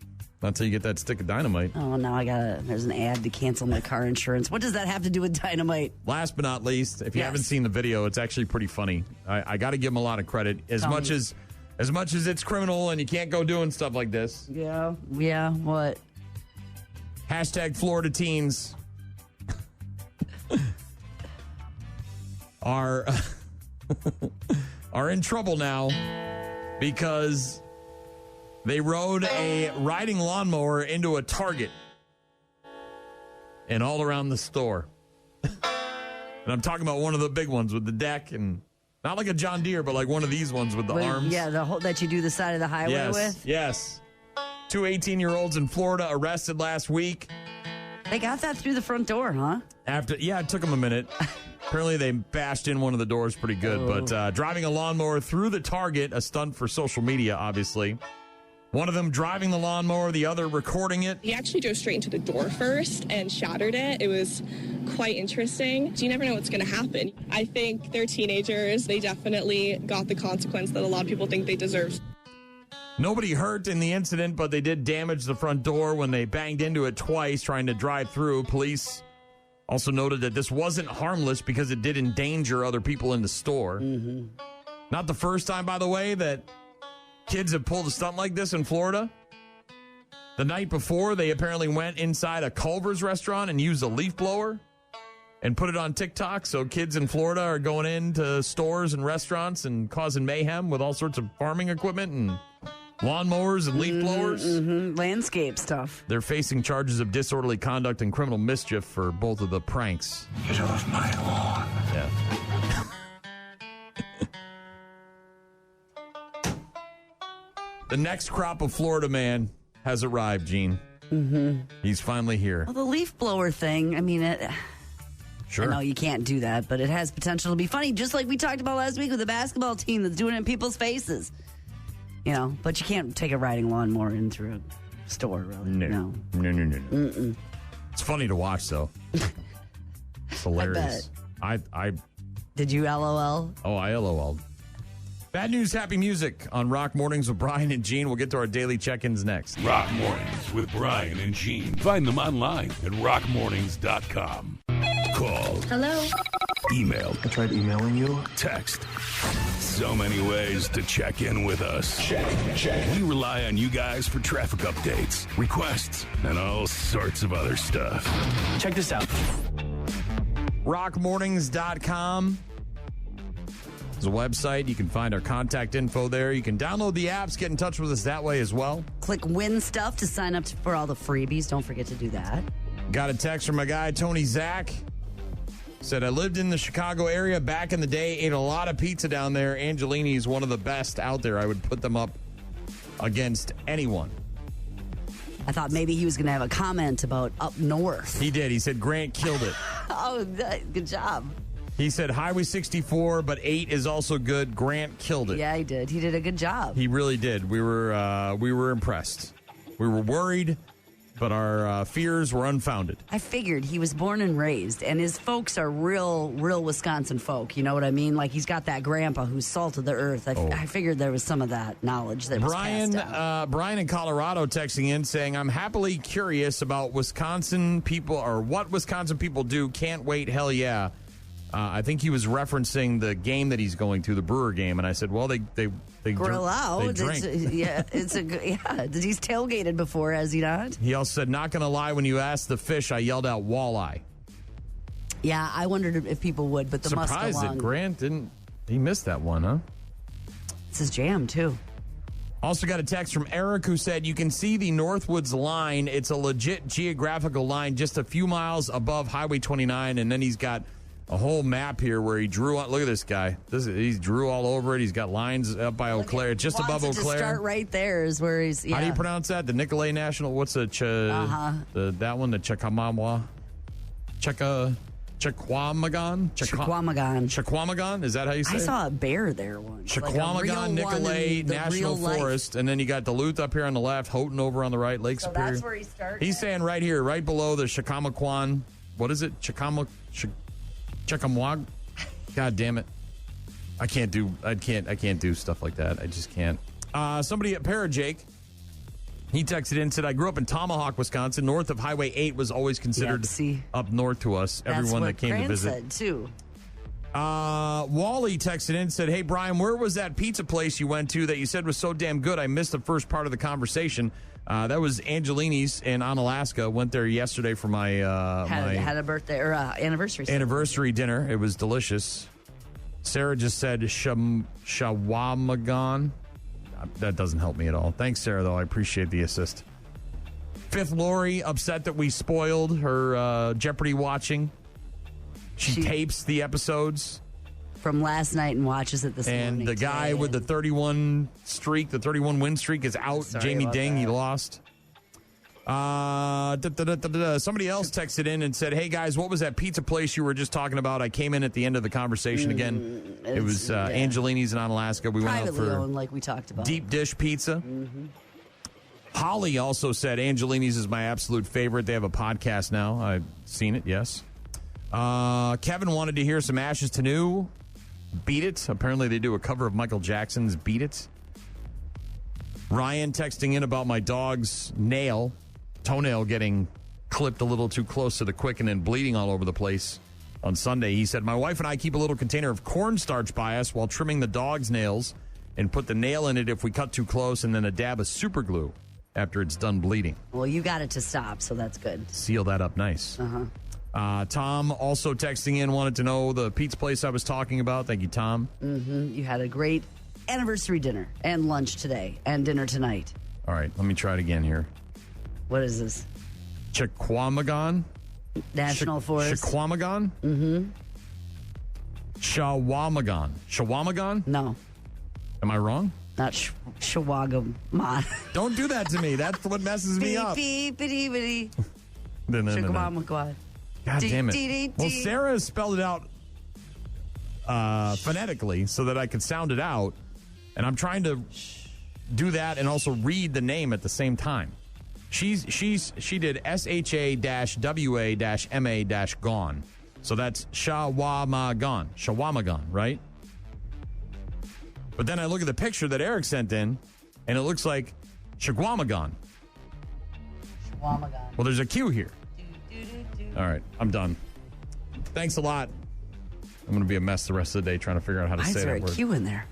Not until you get that stick of dynamite. Oh, now there's an ad to cancel my car insurance. What does that have to do with dynamite? Last but not least, if you haven't seen the video, it's actually pretty funny. I got to give him a lot of credit. As much as it's criminal and you can't go doing stuff like this. Yeah, what? Hashtag Florida teens are in trouble now because they rode a riding lawnmower into a Target and all around the store. And I'm talking about one of the big ones with the deck and not like a John Deere, but like one of these ones with the arms. Yeah, that you do the side of the highway with. Yes. 2 18-year-olds in Florida arrested last week. They got that through the front door, huh? It took them a minute. Apparently, they bashed in one of the doors pretty good. But driving a lawnmower through the Target, a stunt for social media, obviously. One of them driving the lawnmower, the other recording it. He actually drove straight into the door first and shattered it. It was quite interesting. You never know what's going to happen. I think they're teenagers. They definitely got the consequence that a lot of people think they deserve. Nobody hurt in the incident, but they did damage the front door when they banged into it twice trying to drive through. Police also noted that this wasn't harmless because it did endanger other people in the store. Mm-hmm. Not the first time, by the way, that kids have pulled a stunt like this in Florida. The night before, they apparently went inside a Culver's restaurant and used a leaf blower and put it on TikTok. So kids in Florida are going into stores and restaurants and causing mayhem with all sorts of farming equipment and lawnmowers and leaf blowers. Mm-hmm. Landscape stuff. They're facing charges of disorderly conduct and criminal mischief for both of the pranks. Get off my lawn. Yeah. The next crop of Florida man has arrived, Gene. Mm-hmm. He's finally here. Well, the leaf blower thing, I mean, Sure. I know you can't do that, but it has potential to be funny, just like we talked about last week with the basketball team that's doing it in people's faces. But you can't take a riding lawnmower in through a store, really. No. Mm-mm. It's funny to watch, though. It's hilarious. I I Did you LOL? Oh, I LOL'd. Bad news, happy music on Rock Mornings with Brian and Gene. We'll get to our daily check-ins next. Rock Mornings with Brian and Gene. Find them online at rockmornings.com. Call. Hello. Email. I tried emailing you. Text. So many ways to check in with us. Check. We rely on you guys for traffic updates, requests, and all sorts of other stuff. Check this out. rockmornings.com. There's a website. You can find our contact info there. You can download the apps, get in touch with us that way as well. Click Win Stuff to sign up for all the freebies. Don't forget to do that. Got a text from my guy, Tony Zach. Said, I lived in the Chicago area back in the day, ate a lot of pizza down there. Angelini's one of the best out there. I would put them up against anyone. I thought maybe he was going to have a comment about up north. He did. He said, Grant killed it. Oh, good job. He said, Highway 64, but 8 is also good. Grant killed it. Yeah, he did. He did a good job. He really did. We were impressed. We were worried, but our fears were unfounded. I figured he was born and raised, and his folks are real Wisconsin folk. You know what I mean? Like, he's got that grandpa who's salt of the earth. I figured there was some of that knowledge that was passed down. Brian in Colorado texting in saying, I'm happily curious about Wisconsin people, or what Wisconsin people do. Can't wait. Hell yeah. I think he was referencing the game that he's going to, the Brewer game, and I said, "Well, they grill out. They drink." He's tailgated before, has he not? He also said, "Not going to lie, when you asked the fish, I yelled out walleye." Yeah, I wondered if people would, but the surprised that Grant didn't. He missed that one, huh? It's his jam too. Also got a text from Eric who said, you can see the Northwoods line. It's a legit geographical line just a few miles above Highway 29, and then he's got a whole map here where he drew on. Look at this guy. He drew all over it. He's got lines up by Eau Claire, just above Eau Claire. Start right there is where he's. Yeah. How do you pronounce that? The Nicolay National. What's that one? The Chickamauga. Chequamegon? Chequamegon? Is that how you say it? I saw a bear there once. Chequamegon, Nicolay National Forest. And then you got Duluth up here on the left, Houghton over on the right, Lake Superior. That's where he started. He's saying right here, right below the Chicamaquan. What is it? Chickamauga. God damn it. I can't do stuff like that. I just can't. Somebody at Parajake, he texted in and said, I grew up in Tomahawk, Wisconsin. North of Highway 8 was always considered up north to us. Everyone that came to visit. Said too. Wally texted in and said, hey, Brian, where was that pizza place you went to that you said was so damn good? I missed the first part of the conversation. That was Angelini's in Onalaska. Went there yesterday for my had a birthday or anniversary dinner. It was delicious. Sarah just said Shawamagon. That doesn't help me at all. Thanks, Sarah, though. I appreciate the assist. Fifth Lori, upset that we spoiled her Jeopardy watching. She tapes the episodes from last night and watches it this morning. And the guy with the 31 win streak is out. Jamie Ding, he lost. Somebody else texted in and said, hey, guys, what was that pizza place you were just talking about? I came in at the end of the conversation again. It was Angelini's in Onalaska. We went out for owned, like we talked about. Deep dish pizza. Mm-hmm. Holly also said Angelini's is my absolute favorite. They have a podcast now. I've seen it, yes. Kevin wanted to hear some Ashes to New. Beat It. Apparently they do a cover of Michael Jackson's Beat It. Ryan texting in about my dog's toenail getting clipped a little too close to the quicken and bleeding all over the place on Sunday. He said, my wife and I keep a little container of cornstarch by us while trimming the dog's nails and put the nail in it if we cut too close, and then a dab of super glue after it's done bleeding. Well, you got it to stop, so that's good. Seal that up nice. Tom also texting in, wanted to know the pizza place I was talking about. Thank you, Tom. Mm-hmm. You had a great anniversary dinner and lunch today and dinner tonight. All right, let me try it again here. What is this? Chequamegon? National Forest. Chequamegon? Mm-hmm. Shawamagon? No. Am I wrong? Not Shawagamon. Don't do that to me. That's what messes me up. Beep-beep-beep-beep. God damn it. Well, Sarah spelled it out phonetically so that I could sound it out, and I'm trying to do that and also read the name at the same time. She did SHA-WA-MA-gone. So that's Shawamagon, right? But then I look at the picture that Eric sent in, and it looks like Shagwamagon. Well, there's a Q here. All right, I'm done. Thanks a lot. I'm going to be a mess the rest of the day trying to figure out how to say that word. Why is there a Q in there?